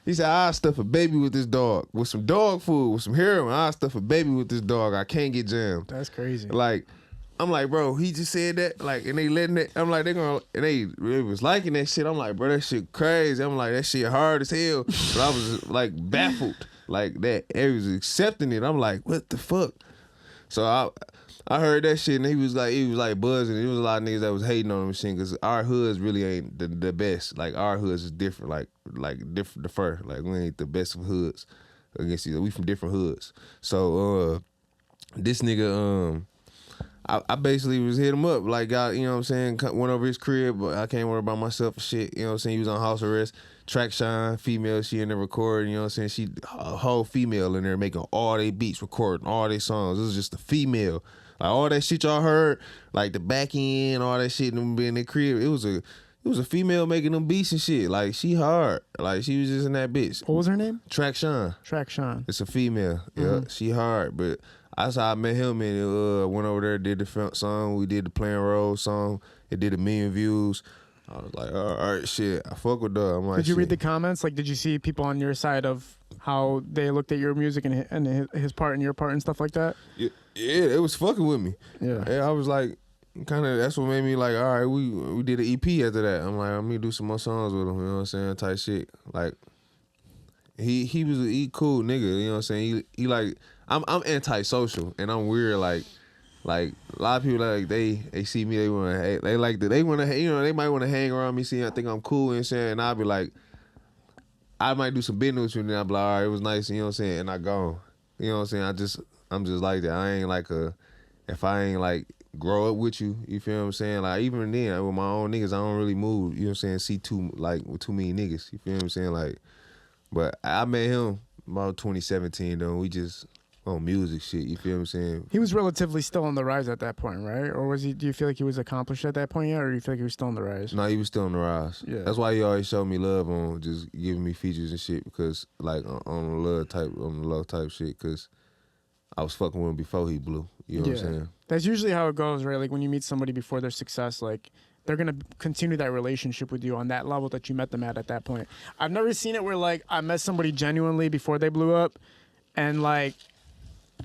he said, I'll stuff a baby with this dog. With some dog food, with some heroin, I'll stuff a baby with this dog. I can't get jammed. That's crazy. Like, I'm like, bro, he just said that, like, and they letting it. I'm like, they was liking that shit. I'm like, bro, that shit crazy. I'm like, that shit hard as hell. But I was like baffled, like that. They was accepting it. I'm like, what the fuck? So I heard that shit and he was like buzzing. There was a lot of niggas that was hating on him shit because our hoods really ain't the best. Like our hoods is different, like different the fur. Like we ain't the best of hoods against each other. We from different hoods. So this nigga I basically was hit him up like got, you know what I'm saying, went over his crib, but I can't worry about myself and shit. You know what I'm saying? He was on house arrest. Track Shine, female, she in there recording, you know what I'm saying? She a whole female in there making all they beats, recording all they songs. This is just a female. Like all that shit y'all heard, like the back end, all that shit in their crib. It was a female making them beats and shit. Like she hard. Like she was just in that bitch. What was her name? Track Shine. Track Shine. It's a female. Yeah, she hard. But that's how I met him and went over there, did the song. We did the Playing Role song. It did 1 million views. I was like, all right, shit. I fuck with her. I'm like, did you read shit. the comments? Like, did you see people on your side of how they looked at your music and his part and your part and stuff like that? Yeah, it was fucking with me. Yeah. I was like, kind of, that's what made me like, all right, we did an EP after that. I'm like, I'm gonna do some more songs with him, you know what I'm saying, type shit. Like, he was a cool nigga, you know what I'm saying? He like, I'm antisocial and I'm weird, like a lot of people like they see me, they want to they like that, they want to, you know, they might want to hang around me, see I think I'm cool and shit, and I'll be like, I might do some business with you and I'll be like, all right, it was nice, you know what I'm saying, and I go, you know what I'm saying, I'm just like that. I ain't like if I ain't like grow up with you, you feel what I'm saying, like even then with my own niggas I don't really move, you know what I'm saying, see with too many niggas, you feel what I'm saying, like, but I met him about 2017 though, we just on music shit, you feel what I'm saying? He was relatively still on the rise at that point, right? Or was he? Do you feel like he was accomplished at that point yet, or do you feel like he was still on the rise? No, he was still on the rise. Yeah. That's why he always showed me love on just giving me features and shit, because like on the love type shit, because I was fucking with him before he blew. You know what I'm saying? That's usually how it goes, right? Like when you meet somebody before their success, like they're gonna continue that relationship with you on that level that you met them at that point. I've never seen it where like I met somebody genuinely before they blew up, and like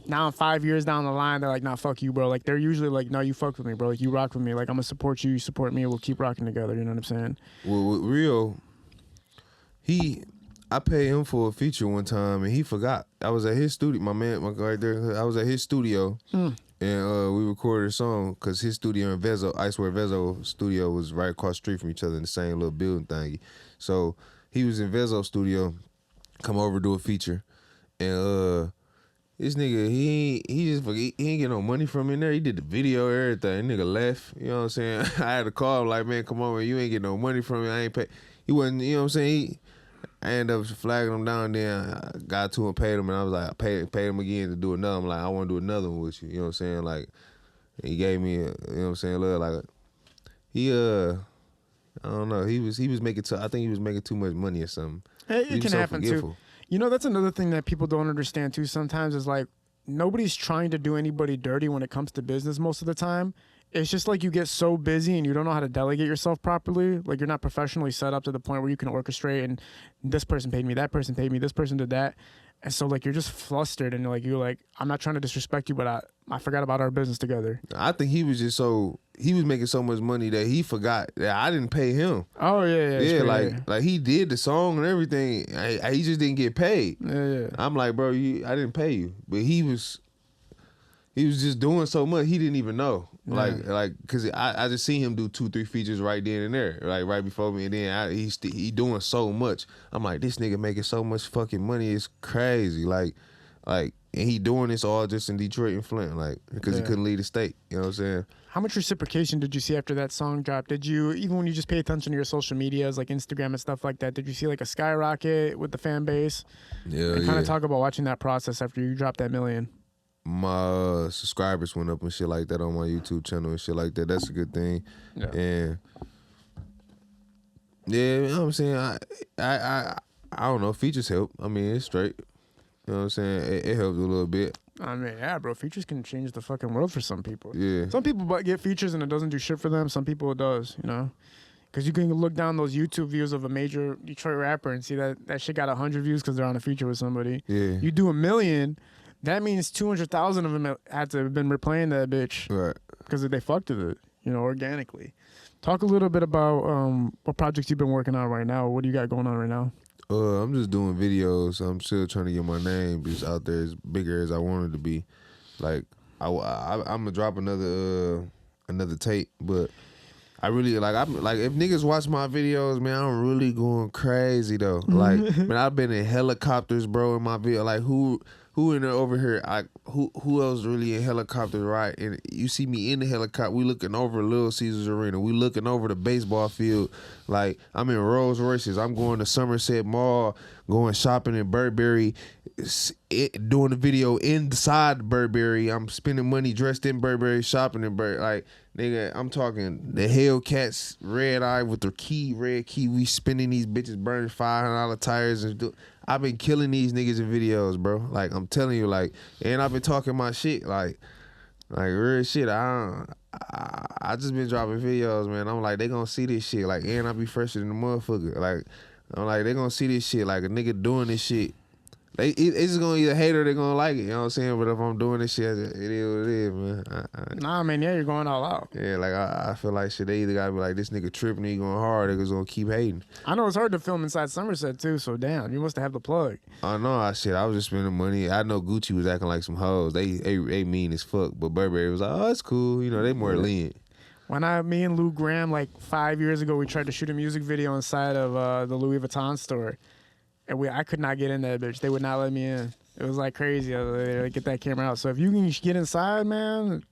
now 5 years down the line, they're like, nah, fuck you, bro. Like they're usually like, no, you fuck with me, bro. Like you rock with me. Like I'm gonna support you, you support me, we'll keep rocking together. You know what I'm saying? Well, with Rio, I paid him for a feature one time and he forgot. I was at his studio, my guy right there. I was at his studio and we recorded a song because his studio and Vezo studio was right across the street from each other in the same little building thingy. So he was in Vezo studio, come over do a feature, and this nigga, he ain't get no money from me in there. He did the video, everything. Nigga left. You know what I'm saying? I had to call him like, man, come on, man. You ain't get no money from me. I ain't pay. He wasn't, you know what I'm saying? I ended up flagging him down there. I got to him, paid him, and I was like, I paid him again to do another. I'm like, I want to do another one with you. You know what I'm saying? Like, he gave me, you know what I'm saying? Like, he, I don't know. He was making, I think he was making too much money or something. It can happen too. You know, that's another thing that people don't understand too sometimes is like nobody's trying to do anybody dirty when it comes to business most of the time. It's just like you get so busy and you don't know how to delegate yourself properly. Like you're not professionally set up to the point where you can orchestrate and this person paid me, that person paid me, this person did that. And so like you're just flustered and you're like, I'm not trying to disrespect you, but I forgot about our business together. I think he was just he was making so much money that he forgot that I didn't pay him. Oh yeah. Yeah, like he did the song and everything. He just didn't get paid. Yeah. I'm like, bro, I didn't pay you. But he was just doing so much he didn't even know. Like, cause I just seen him do 2-3 features right then and there, like right before me, and then he doing so much. I'm like, this nigga making so much fucking money, it's crazy. Like, and he doing this all just in Detroit and Flint, like, because he couldn't leave the state. You know what I'm saying? How much reciprocation did you see after that song dropped? Did you, even when you just pay attention to your social medias, like Instagram and stuff like that, did you see like a skyrocket with the fan base? Yeah, and kind of talk about watching that process after you dropped that 1 million. My subscribers went up and shit like that on my YouTube channel and shit like that. That's a good thing. Yeah. And yeah, you know what I'm saying? I don't know. Features help. I mean, it's straight. You know what I'm saying? It helped a little bit. I mean, yeah, bro. Features can change the fucking world for some people. Yeah. Some people get features and it doesn't do shit for them. Some people it does, you know? Because you can look down those YouTube views of a major Detroit rapper and see that shit got 100 views because they're on a feature with somebody. Yeah. You do 1 million, that means 200,000 of them had to have been replaying that bitch. Right. Because they fucked with it, you know, organically. Talk a little bit about what projects you've been working on right now. What do you got going on right now? I'm just doing videos. I'm still trying to get my name just out there as bigger as I wanted to be. Like, I'm gonna drop another tape, but I really I'm like if niggas watch my videos, man, I'm really going crazy though. Like, man, I've been in helicopters, bro, in my video. Like, who in there over here? Who else really in helicopters, right? And you see me in the helicopter. We looking over Little Caesars Arena. We looking over the baseball field. Like, I'm in Rolls Royces. I'm going to Somerset Mall, going shopping in Burberry, doing the video inside Burberry. I'm spending money dressed in Burberry, shopping in Burberry. Like, nigga, I'm talking the Hellcats red eye with the red key. We spinning these bitches, burning $500 tires. I've been killing these niggas in videos, bro. Like, I'm telling you, like, and I've been talking my shit, like real shit. I just been dropping videos, man. I'm like, they gonna see this shit, like, and I be fresher than the motherfucker. Like, I'm like, they gonna see this shit, like a nigga doing this shit. It's just gonna either hate or they gonna like it, you know what I'm saying? But if I'm doing this shit, it is what it is, man. Nah, man, yeah, you're going all out. Yeah, like I feel like shit, they either gotta be like, this nigga tripping, he going hard, niggas gonna keep hating. I know it's hard to film inside Somerset too, so damn, you must have the plug. I know, I was just spending money. I know Gucci was acting like some hoes. They mean as fuck, but Burberry was like, oh, it's cool, you know, they more lenient. When me and Lou Graham, like 5 years ago, we tried to shoot a music video inside of the Louis Vuitton store. And I could not get in that bitch. They would not let me in. It was like crazy. They get that camera out. So if you can get inside, man,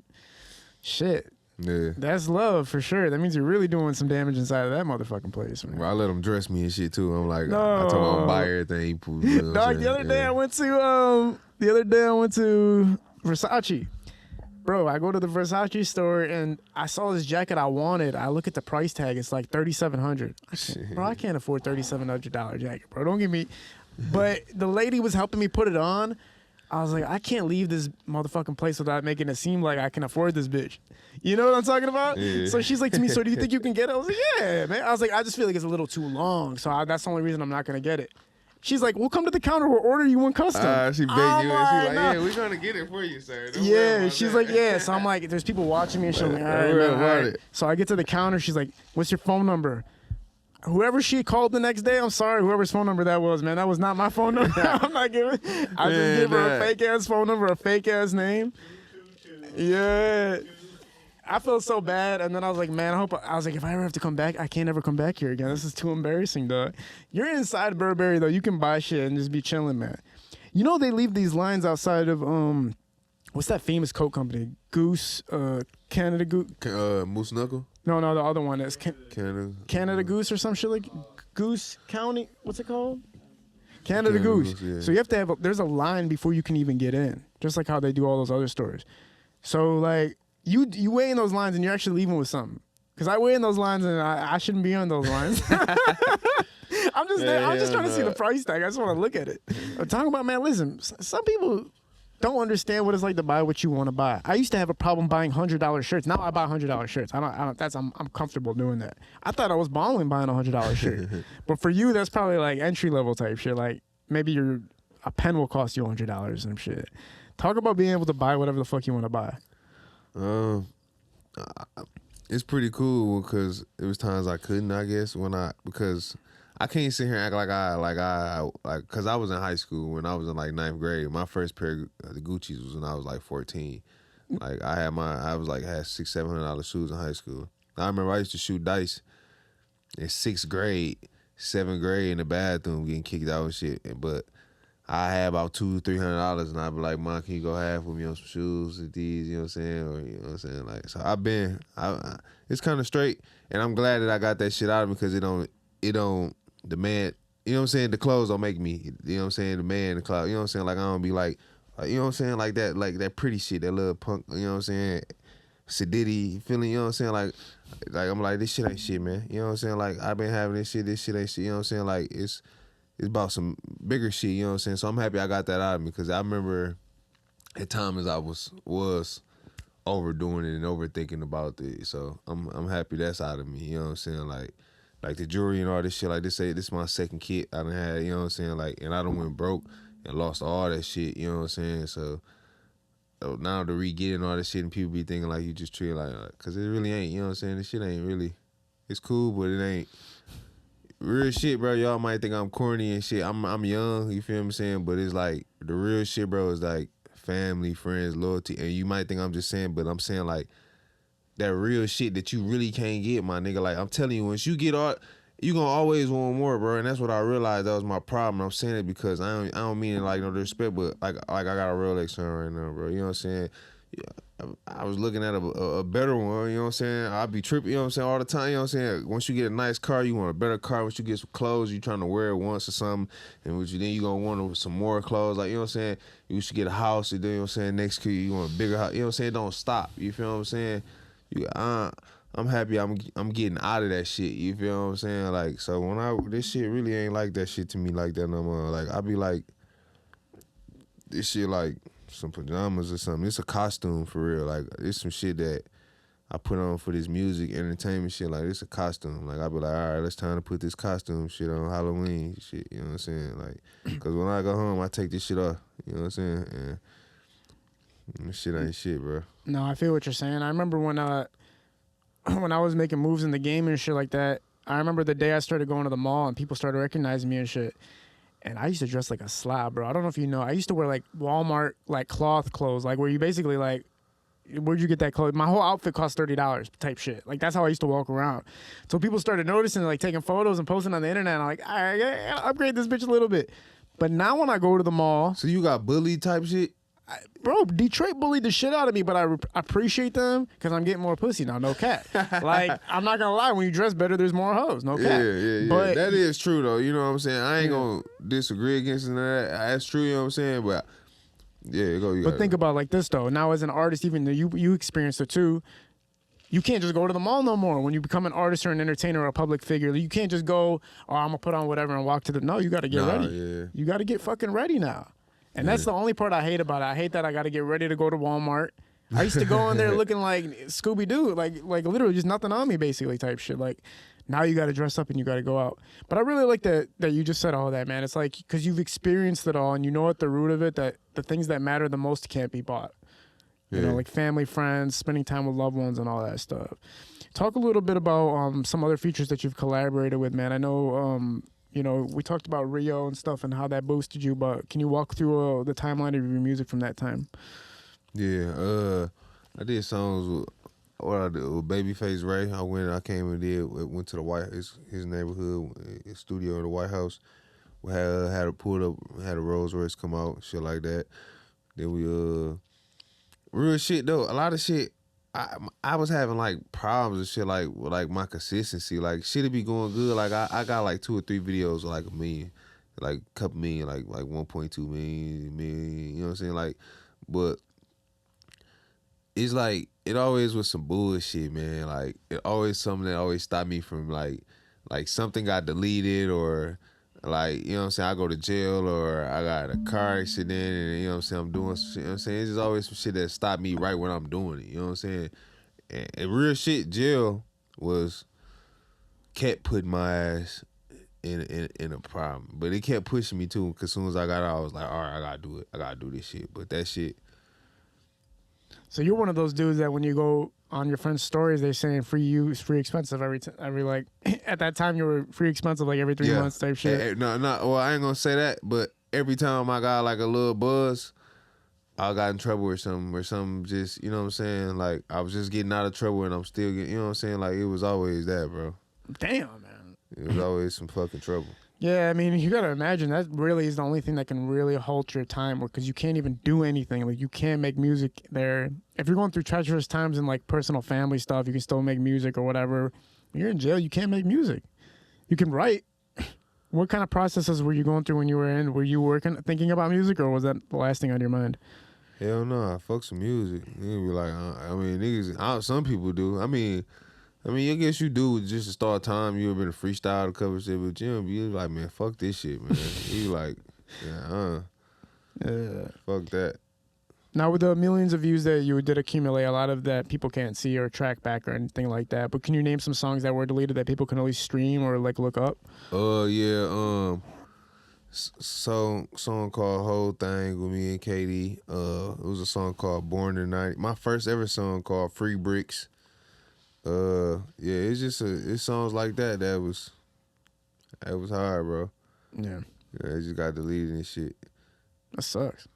shit. Yeah. That's love for sure. That means you're really doing some damage inside of that motherfucking place, man. Well, I let them dress me and shit too. I'm like, no. I told him I'll buy everything. You know Dog, the other day I went to Versace. Bro, I go to the Versace store and I saw this jacket I wanted. I look at the price tag. It's like $3,700. Bro, I can't afford $3,700 jacket, bro. Don't give me. But the lady was helping me put it on. I was like, I can't leave this motherfucking place without making it seem like I can afford this bitch. You know what I'm talking about? Yeah. So she's like to me, so do you think you can get it? I was like, yeah, man. I was like, I just feel like it's a little too long. So that's the only reason I'm not going to get it. She's like, we'll come to the counter. We'll order you one custom. She begged you. And she's like, yeah, we're going to get it for you, sir. Don't yeah, she's like, yeah. So I'm like, there's people watching me. And she's like, all right, man, all right. So I get to the counter. She's like, what's your phone number? Whoever she called the next day, I'm sorry, whoever's phone number that was, man. That was not my phone number. I'm not giving. I just gave her a fake-ass phone number, a fake-ass name. Yeah. I felt so bad, and then I was like, man, I was like, if I ever have to come back, I can't ever come back here again. This is too embarrassing, dog. You're inside Burberry, though. You can buy shit and just be chilling, man. You know they leave these lines outside of, what's that famous coat company? Goose, Canada Goose? Moose Knuckle? No, the other one is Canada Goose or some shit like Goose County. What's it called? Canada Goose. Yeah. So you have to have, there's a line before you can even get in, just like how they do all those other stores. So like, You wait in those lines and you're actually leaving with something. Because I wait in those lines and I shouldn't be on those lines. I'm just there. I'm just trying to see the price tag. I just want to look at it. I'm talking about, man, listen, some people don't understand what it's like to buy what you want to buy. I used to have a problem buying $100 shirts. Now I buy $100 shirts. I'm comfortable doing that. I thought I was balling buying a $100 shirt. But for you, that's probably like entry level type shit. Like maybe a pen will cost you $100 and shit. Talk about being able to buy whatever the fuck you want to buy. It's pretty cool because it was times I couldn't, I guess, because I can't sit here and act because I was in high school when I was in like 9th grade. My first pair of the Gucci's was when I was like 14. Like I had $600-700 shoes in high school. I remember I used to shoot dice in 6th grade, 7th grade in the bathroom getting kicked out and shit. But I had about $200-300 and I'd be like, Mom, can you go half with me on some shoes with these, you know what I'm saying? Or, you know what I'm saying? Like, so it's kind of straight, and I'm glad that I got that shit out of me because it don't demand, you know what I'm saying? The clothes don't make me, you know what I'm saying? The man, the cloud, you know what I'm saying? Like, I don't be like, you know what I'm saying? Like that pretty shit, that little punk, you know what I'm saying? Sedity feeling, you know what I'm saying? Like I'm like, this shit ain't shit, man. You know what I'm saying? Like, I've been having this shit ain't shit, you know what I'm saying? Like, it's about some bigger shit, you know what I'm saying? So I'm happy I got that out of me because I remember at times I was overdoing it and overthinking about it. So I'm happy that's out of me, you know what I'm saying? Like the jewelry and all this shit, like this is my second kit I done had, you know what I'm saying? Like, and I done went broke and lost all that shit, you know what I'm saying? So now to re-getting all this shit and people be thinking like you just treat it like, because it really ain't, you know what I'm saying? This shit ain't really, it's cool, but it ain't. Real shit, bro. Y'all might think I'm corny and shit. I'm young, you feel what I'm saying? But it's like the real shit, bro, is like family, friends, loyalty. And you might think I'm just saying, but I'm saying like that real shit that you really can't get, my nigga. Like I'm telling you, once you get all, you gonna always want more, bro. And that's what I realized that was my problem. I'm saying it because I don't mean it like no disrespect, but like I got a Rolex on right now, bro. You know what I'm saying? Yeah, I was looking at a better one, you know what I'm saying? I'll be tripping, you know what I'm saying, all the time, you know what I'm saying? Once you get a nice car, you want a better car. Once you get some clothes, you trying to wear it once or something, and then you gonna want some more clothes, like, you know what I'm saying? You should get a house, and then, you know what I'm saying, next year you want a bigger house, you know what I'm saying? Don't stop, you feel what I'm saying? I'm happy I'm getting out of that shit, you feel what I'm saying? Like, so when this shit really ain't like that shit to me like that no more. Like, I be like, this shit like some pajamas or something. It's a costume for real. Like, it's some shit that I put on for this music, entertainment shit. Like, it's a costume. Like, I be like, all right, it's time to put this costume shit on Halloween shit. You know what I'm saying? Like, because when I go home, I take this shit off. You know what I'm saying? And this shit ain't shit, bro. No, I feel what you're saying. I remember when I was making moves in the game and shit like that, I remember the day I started going to the mall and people started recognizing me and shit. And I used to dress like a slob, bro. I don't know if you know. I used to wear like Walmart like cloth clothes, like where you basically like, where'd you get that clothes? My whole outfit cost $30 type shit. Like that's how I used to walk around. So people started noticing, like taking photos and posting on the internet. And I'm like, all right, I gotta upgrade this bitch a little bit. But now when I go to the mall, So you got bully type shit? bro, Detroit bullied the shit out of me, but I appreciate them because I'm getting more pussy now. No cap. Like, I'm not gonna lie, when you dress better, there's more hoes. No cap. Yeah. But that is true though. You know what I'm saying? I ain't gonna disagree against that. That's true. You know what I'm saying? But yeah, go. But think about it like this though. Now as an artist, even though you experienced it too, you can't just go to the mall no more. When you become an artist or an entertainer or a public figure, you can't just go, oh, I'm gonna put on whatever and walk to the. No, you got to get ready. Yeah. You got to get fucking ready now. And that's the only part I hate about it. I hate that I got to get ready to go to Walmart. I used to go in there looking like Scooby-Doo, like literally just nothing on me basically type shit. Like now you got to dress up and you got to go out. But I really like that you just said all that, man. It's like because you've experienced it all and you know at the root of it that the things that matter the most can't be bought. You know, like family, friends, spending time with loved ones and all that stuff. Talk a little bit about some other features that you've collaborated with, man. I know you know, we talked about Rio and stuff and how that boosted you, but can you walk through the timeline of your music from that time? Yeah, I did songs with Babyface Ray. I came and went to the his neighborhood, his studio in the White House. We had a Rolls Royce come out, shit like that. Then we real shit though. A lot of shit. I was having like problems and shit with like my consistency. Like shit'd be going good. Like I got like 2 or 3 videos like $1 million, like a couple million, like 1.2 million. You know what I'm saying? Like, but it's like it always was some bullshit, man. Like it always something that always stopped me from like something got deleted or like, you know what I'm saying, I go to jail or I got a car accident and, you know what I'm saying, I'm doing some shit, you know what I'm saying? It's just always some shit that stopped me right when I'm doing it, you know what I'm saying? And real shit, jail kept putting my ass in a problem. But it kept pushing me too, because as soon as I got out, I was like, all right, I gotta do it. I gotta do this shit. But that shit. So you're one of those dudes that when you go on your friends' stories, they're saying free use, free expensive every like, at that time you were free expensive like every 3 months type shit. No, well, I ain't gonna say that, but every time I got like a little buzz, I got in trouble or something just, you know what I'm saying? Like, I was just getting out of trouble and I'm still getting, you know what I'm saying? Like, it was always that, bro. Damn, man. It was always some fucking trouble. Yeah, I mean, you gotta imagine that really is the only thing that can really halt your time, because you can't even do anything. Like, you can't make music there. If you're going through treacherous times and like personal family stuff, you can still make music or whatever. When you're in jail, you can't make music. You can write. What kind of processes were you going through when you were in? Were you thinking about music, or was that the last thing on your mind? Hell no, I fuck some music. Niggas be like, I mean, niggas, some people do. I mean, I guess you do just to start time. You ever been a freestyle to cover shit, but you like, man, fuck this shit, man. You like, yeah, fuck that. Now, with the millions of views that you did accumulate, a lot of that people can't see or track back or anything like that. But can you name some songs that were deleted that people can at least stream or like look up? Song called Whole Thing with me and Katie. It was a song called Born in 90. My first ever song called Free Bricks. It's just it's songs like that was hard, bro. Yeah. It just got deleted and shit. That sucks.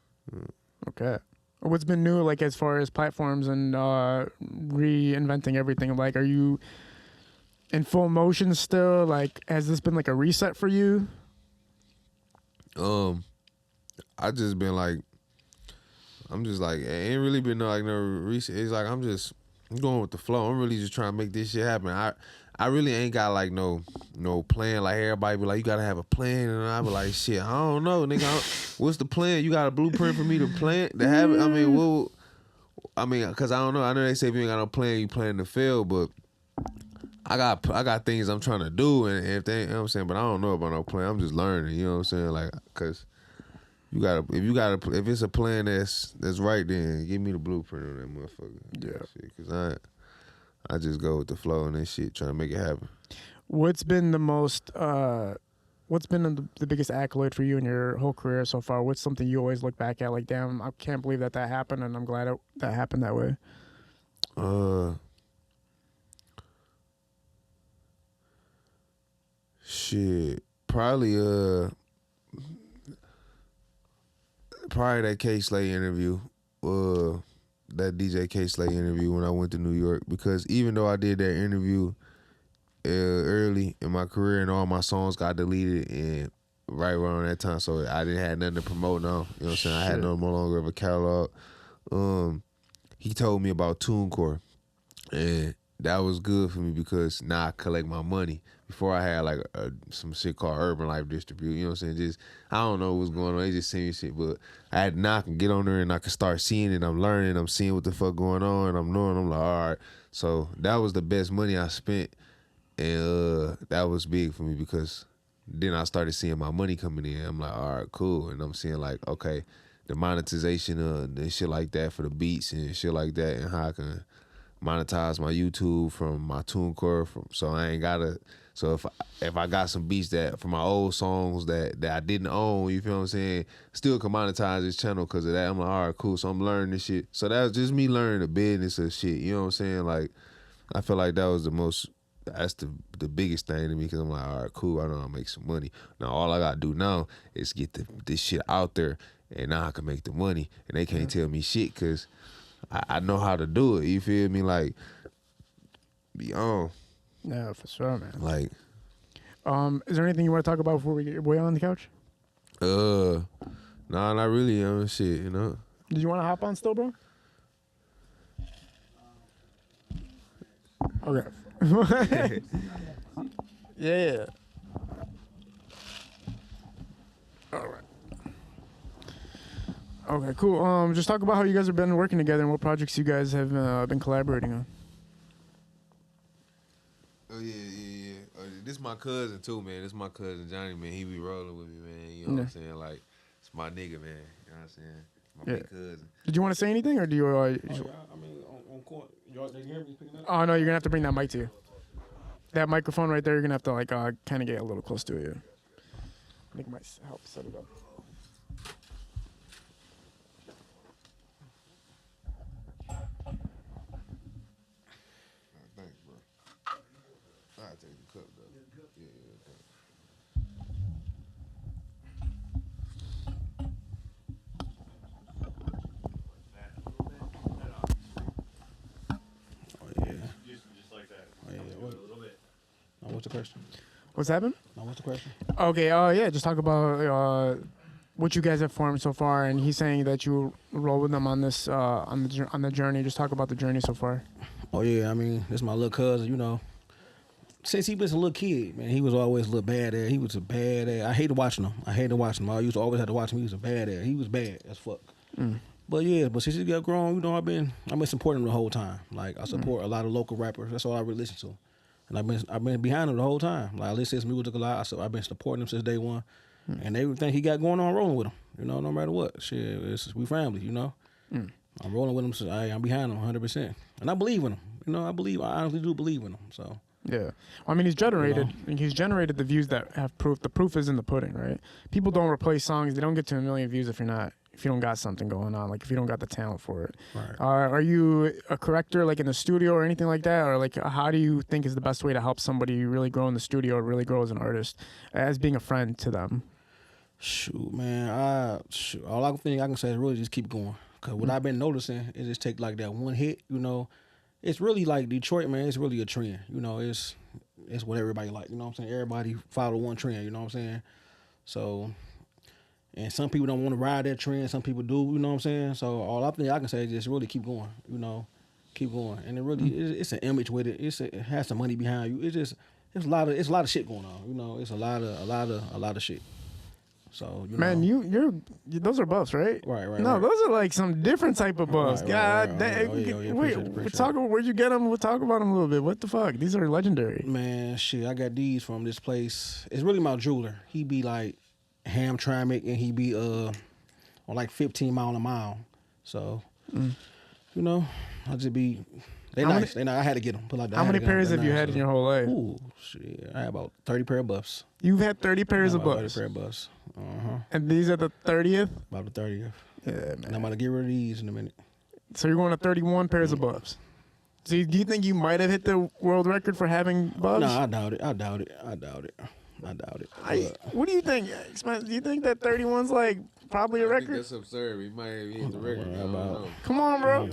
Okay. What's been new, like as far as platforms and reinventing everything? Like, are you in full motion still? Like, has this been like a reset for you? I just been like, I'm just like, it ain't really been no reset. It's like I'm going with the flow. I'm really just trying to make this shit happen. I really ain't got like no plan. Like everybody be like, you gotta have a plan, and I be like, shit, I don't know, nigga. What's the plan? You got a blueprint for me to plan to have it? I mean, cause I don't know. I know they say if you ain't got no plan, you plan to fail, but I got things I'm trying to do, and if they, you know what I'm saying, but I don't know about no plan. I'm just learning, you know what I'm saying, like, cause if it's a plan that's right, then give me the blueprint on that motherfucker. Yeah. Shit, cause I just go with the flow and that shit, trying to make it happen. What's been the biggest accolade for you in your whole career so far? What's something you always look back at like, damn, I can't believe that happened, and I'm glad that happened that way? Shit, probably that K-Slay interview, that DJ K-Slay interview when I went to New York, because even though I did that interview early in my career and all my songs got deleted and right around that time, so I didn't have nothing to promote now, you know what I'm saying? I had no longer of a catalog. He told me about TuneCore, and that was good for me because now I collect my money. Before I had like some shit called Urban Life Distribute, you know what I'm saying? Just, I don't know what's going on. They just send me shit, but now I can get on there and I can start seeing it. I'm learning. I'm seeing what the fuck going on, and I'm knowing. I'm like, all right. So that was the best money I spent, and that was big for me because then I started seeing my money coming in. I'm like, all right, cool. And I'm seeing like, okay, the monetization and shit like that for the beats and shit like that, and how I can monetize my YouTube from my TuneCore, so I ain't gotta. So if I got some beats that from my old songs that I didn't own, you feel what I'm saying, still can monetize this channel because of that. I'm like, all right, cool. So I'm learning this shit. So that was just me learning the business of shit. You know what I'm saying? Like, I feel like that's the biggest thing to me because I'm like, all right, cool. I know I'll make some money. Now all I gotta do now is get this shit out there, and now I can make the money, and they can't tell me shit because I know how to do it. You feel me? Like, be on. Yeah, for sure, man. Like, is there anything you want to talk about before we get your boy on the couch? Nah, not really. Shit, you know. Did you want to hop on still, bro? Okay. Yeah. All right. Okay, cool. Just talk about how you guys have been working together and what projects you guys have been collaborating on. Oh yeah. This my cousin too, man. This my cousin Johnny, man. He be rolling with me, man. You know what I'm saying? Like, it's my nigga, man. You know what I'm saying? My big cousin. Did you want to say anything, or do you? I mean, on court, they hear me picking up. Oh no, you're gonna have to bring that mic to you. That microphone right there, you're gonna have to like kind of get a little close to it. I think it might help set it up. Thanks, bro. I'll take the cup, though. Yeah. Just like that. Oh, yeah. What? A little bit. Now, what's the question? What's happened? Now, what's the question? Okay. Yeah. Just talk about what you guys have formed so far, and he's saying that you roll with them on this on the journey. Just talk about the journey so far. Oh yeah, I mean, this is my little cousin. You know, since he was a little kid, man, he was always a little bad at. He was a bad at. I hated watching him. I used to always have to watch him. He was a bad at. He was bad as fuck. But since he got grown, you know, I've been supporting him the whole time. Like, I support a lot of local rappers. That's all I really listen to, and I've been behind him the whole time. Like, I listen to his music a lot. I've been supporting him since day one, and everything he got going on, rolling with him. You know, no matter what, shit, we family. You know, I'm rolling with him. So I'm behind him 100%, and I believe in him. You know, I honestly do believe in him. So. Yeah, well, I mean, he's generated the views that have proof. The proof is in the pudding, right? People don't replace songs; they don't get to 1 million views if you don't got something going on, like if you don't got the talent for it. Right. Are you a corrector, like in the studio or anything like that, or like how do you think is the best way to help somebody really grow in the studio or really grow as an artist, as being a friend to them? Shoot, man, all I think I can say is really just keep going. Cause what I've been noticing is just take like that one hit, you know. It's really like Detroit, man. It's really a trend, you know. It's what everybody like, you know what I'm saying. Everybody follow one trend, you know what I'm saying. So, and some people don't want to ride that trend. Some people do, you know what I'm saying. So all I think I can say is just really keep going, you know, keep going. And it really, it's an image with it. It has some money behind you. It's a lot of shit going on, you know. It's a lot of shit. So man, know. those are buffs, right? Right. No, right. those are like some different type of buffs. God damn. Wait, talk about where'd you get them? We'll talk about them a little bit. What the fuck? These are legendary. Man, shit, I got these from this place. It's really my jeweler. He be like Hamtramck, and he be on like 15 mile a mile. So, you know, I just be. They nice. I had to get them. How many pairs have you had in your whole life? Ooh, shit. I had about 30 pair of buffs. You've had 30 pairs of buffs? 30 pair of buffs. And these are the 30th? About the 30th. Yeah, man. And I'm about to get rid of these in a minute. So you're going to 31 pairs of buffs. So do you think you might have hit the world record for having buffs? No, I doubt it. What do you think? Do you think that 31's like probably a record? I think that's absurd. We might have hit the record. I don't know. Come on, bro. At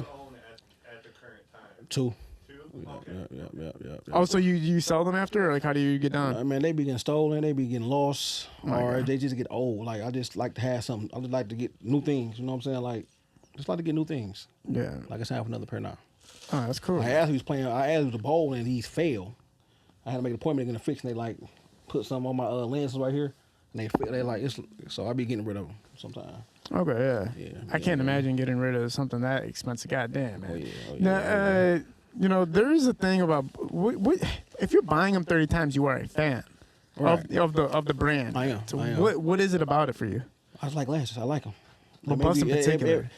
the current time. 2. Okay. Yeah. Oh, so you sell them after, or like how do you get done? Man, they be getting stolen, they be getting lost, or they just get old. Like I just like to have something. I just like to get new things. You know what I'm saying? Like, just like to get new things. Yeah. Like I said, I have another pair now. Oh, that's cool. I asked him to bowl and he's failed. I had to make an appointment. They're gonna fix. And they like put some on my lenses right here, and they like it's. So I be getting rid of them sometimes. Okay, yeah. I can't imagine getting rid of something that expensive. Goddamn, man. Now, you know, there is a thing about what if you're buying them 30 times, you are a fan of the brand. I am. So I am. what is it about it for you? I just like glasses. I like them. The buffs in particular.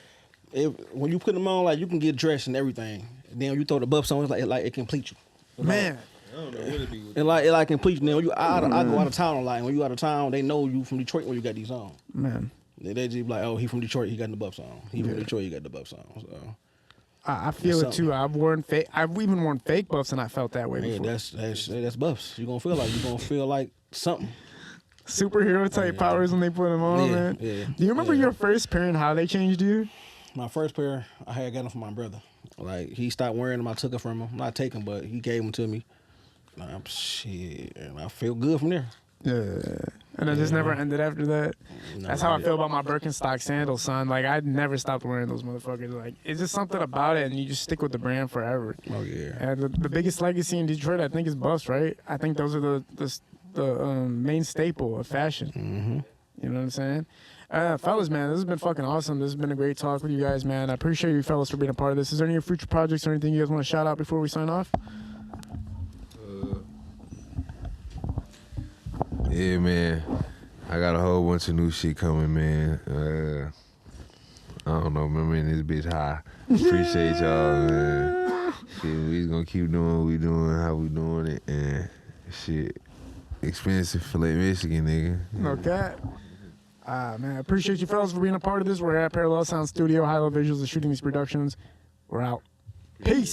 When you put them on, like you can get dressed and everything. Then when you throw the buffs on, it's like it complete you. Man. I don't know what it be with It like complete you. Then when you I go out of town a lot. And when you out of town, they know you from Detroit when you got these on. Man. They just be like, oh, he from Detroit, he got the buffs on. He from Detroit, he got the buffs on. So I feel it too. I've even worn fake buffs, and I felt that way before. That's buffs. You're gonna feel like something. Superhero type powers when they put them on, man. Yeah. Do you remember your first pair and how they changed you? My first pair, I had got them from my brother. Like he stopped wearing them, I took it from him. Not take them, but he gave them to me. Shit, and I feel good from there. Yeah. And I just never ended after that. That's how I feel about my Birkenstock sandals, son. Like, I never stopped wearing those motherfuckers. Like, it's just something about it, and you just stick with the brand forever. Oh, yeah. And the biggest legacy in Detroit, I think, is buffs, right? I think those are the main staple of fashion. Mm-hmm. You know what I'm saying? Fellas, man, this has been fucking awesome. This has been a great talk with you guys, man. I appreciate you fellas for being a part of this. Is there any future projects or anything you guys want to shout out before we sign off? Yeah, man. I got a whole bunch of new shit coming, man. I don't know, man. Man, this bitch high. Appreciate y'all, man. Shit, we gonna keep doing what we doing, how we doing it, and shit. Expensive Flint, Michigan, nigga. No cap. Man, I appreciate you fellas for being a part of this. We're at Parallel Sound Studio, High Level Visuals, and shooting these productions. We're out. Peace.